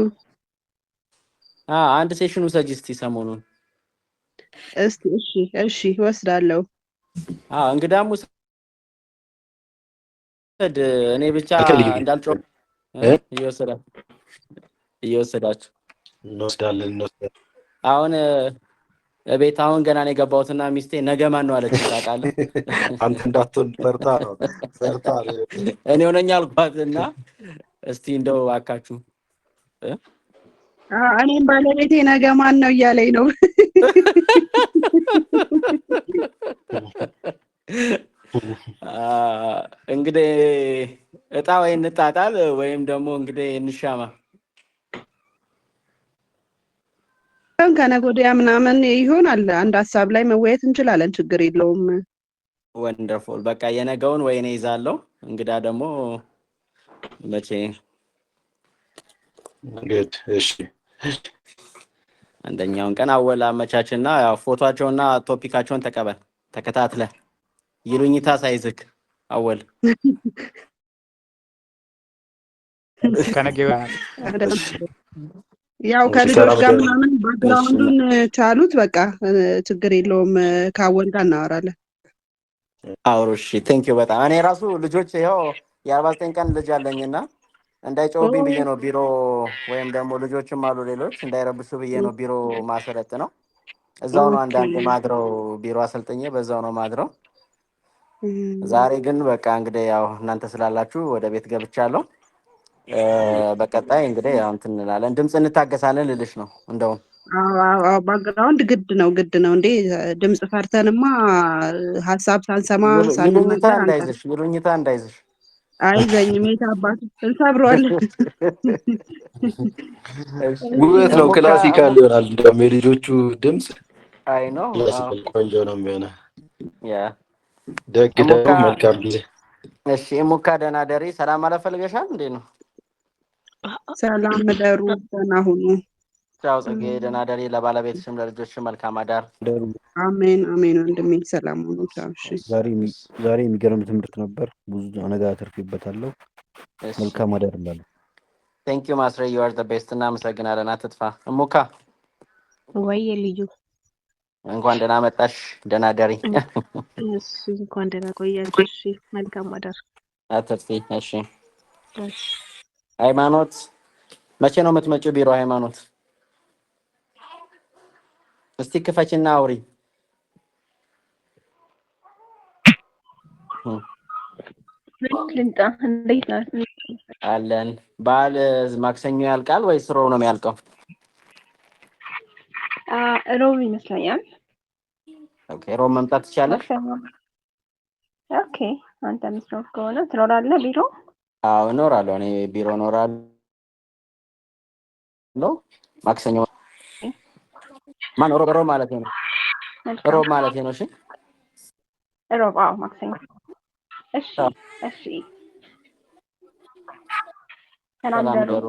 አንድ ሴሽን ውሰጂ እስቲ ሰሞኑን። እስቲ እሺ ወስዳለሁ። እንግዳም ውሰድ። እኔ ብቻ እንዳልጮህ እየወሰዳችሁ እንወስዳለን። አሁን ቤት አሁን ገና ነው የገባሁትና ሚስቴ ነገ ማን ነው አለች። ታውቃለህ አንተ እንዳትሆን ፈርታ ነው እኔ ሆነኛ አልኳትና እስቲ እንደው አካችሁ እኔም ባለቤቴ ነገ ማን ነው እያለኝ ነው። እንግዲህ እጣ ወይ እንጣጣል ወይም ደግሞ እንግዲህ እንሻማ። ከነገ ወዲያ ምናምን ይሆናል። አንድ ሀሳብ ላይ መወያየት እንችላለን። ችግር የለውም። ወንደርፉል። በቃ የነገውን ወይ እኔ ይዛለሁ። እንግዳ ደግሞ መቼ ግድ። እሺ አንደኛውን ቀን አወል አመቻችና ያው ፎቶአቸውና ቶፒካቸውን ተቀበል ተከታትለ ይሉኝታ ሳይዝክ አወል ከነገ ያው ከልጆች ጋር ምናምን ባክግራውንዱን ቻሉት። በቃ ችግር የለውም። ካወል ጋር እናወራለን። አውሩሽ ቴንኪው በጣም እኔ ራሱ ልጆች ይኸው የ49 ቀን ልጅ አለኝና እንዳይጮህብኝ ብዬ ነው ቢሮ ወይም ደግሞ ልጆችም አሉ ሌሎች እንዳይረብሹ ብዬ ነው ቢሮ ማሰለጥ ነው። እዛው ነው አንዳንድ ማድረው ቢሮ አሰልጥኜ በዛው ነው ማድረው። ዛሬ ግን በቃ እንግዲህ ያው እናንተ ስላላችሁ ወደ ቤት ገብቻለሁ። በቀጣይ እንግዲህ ያው እንትን እንላለን፣ ድምጽ እንታገሳለን ልልሽ ነው። እንደውም ባክግራውንድ ግድ ነው እንዴ ድምጽ ፈርተንማ ሀሳብ ሳንሰማ ይሉኝታ እንዳይዝሽ አይዘኝም። የታባቱ እንሰብረዋለን። ውበት ነው፣ ክላሲካል ይሆናል። እንደውም የልጆቹ ድምጽ አይ ነው ቆንጆ ነው የሚሆነው። ያ ደግ መልካም ጊዜ እሺ ሙካ ደህና ደሪ። ሰላም አለፈልገሻል እንዴ ነው? ሰላም ደሩ፣ ደህና ሁኑ። ቻው ጽጌ፣ ደህና ደሪ። ለባለቤትሽም ለልጆችሽም መልካም አዳር። አሜን አሜን። ወንድሜ ሰላም ሁኑ። ቻው። እሺ ዛሬ የሚገርም ትምህርት ነበር። ብዙ ነገር አተርፌበታለሁ። መልካም አዳር እላለሁ። ቴንክ ዩ ማስሬ፣ ዩ አር ዘ ቤስት። እናመሰግናለን። አትጥፋ። ሙካ ወይ ልዩ እንኳን ደህና መጣሽ። ደህና ደሪ። እሺ እንኳን ደህና ቆያችሁ። እሺ መልካም አዳር። አትጥፊ። እሺ ሃይማኖት፣ መቼ ነው የምትመጪው ቢሮ? ሃይማኖት እስቲ ክፈችና አውሪ። ልንጣ እንዴት ናት? አለን። በዓል ማክሰኞ ያልቃል ወይስ ሮብ ነው የሚያልቀው? ሮብ ይመስለኛል። ኦኬ፣ ሮብ መምጣት ትችላለሽ? ኦኬ፣ አንተ የምትኖር ከሆነ ትኖራለህ ቢሮ? አዎ እኖራለሁ። እኔ ቢሮ እኖራለሁ። ማክሰኞ ማን ሮብ ማለት ነው? ሮብ ማለት ነው። እሺ ሮብ። አዎ ማክሰኞ። እሺ እሺ። ሰላም ደሩ።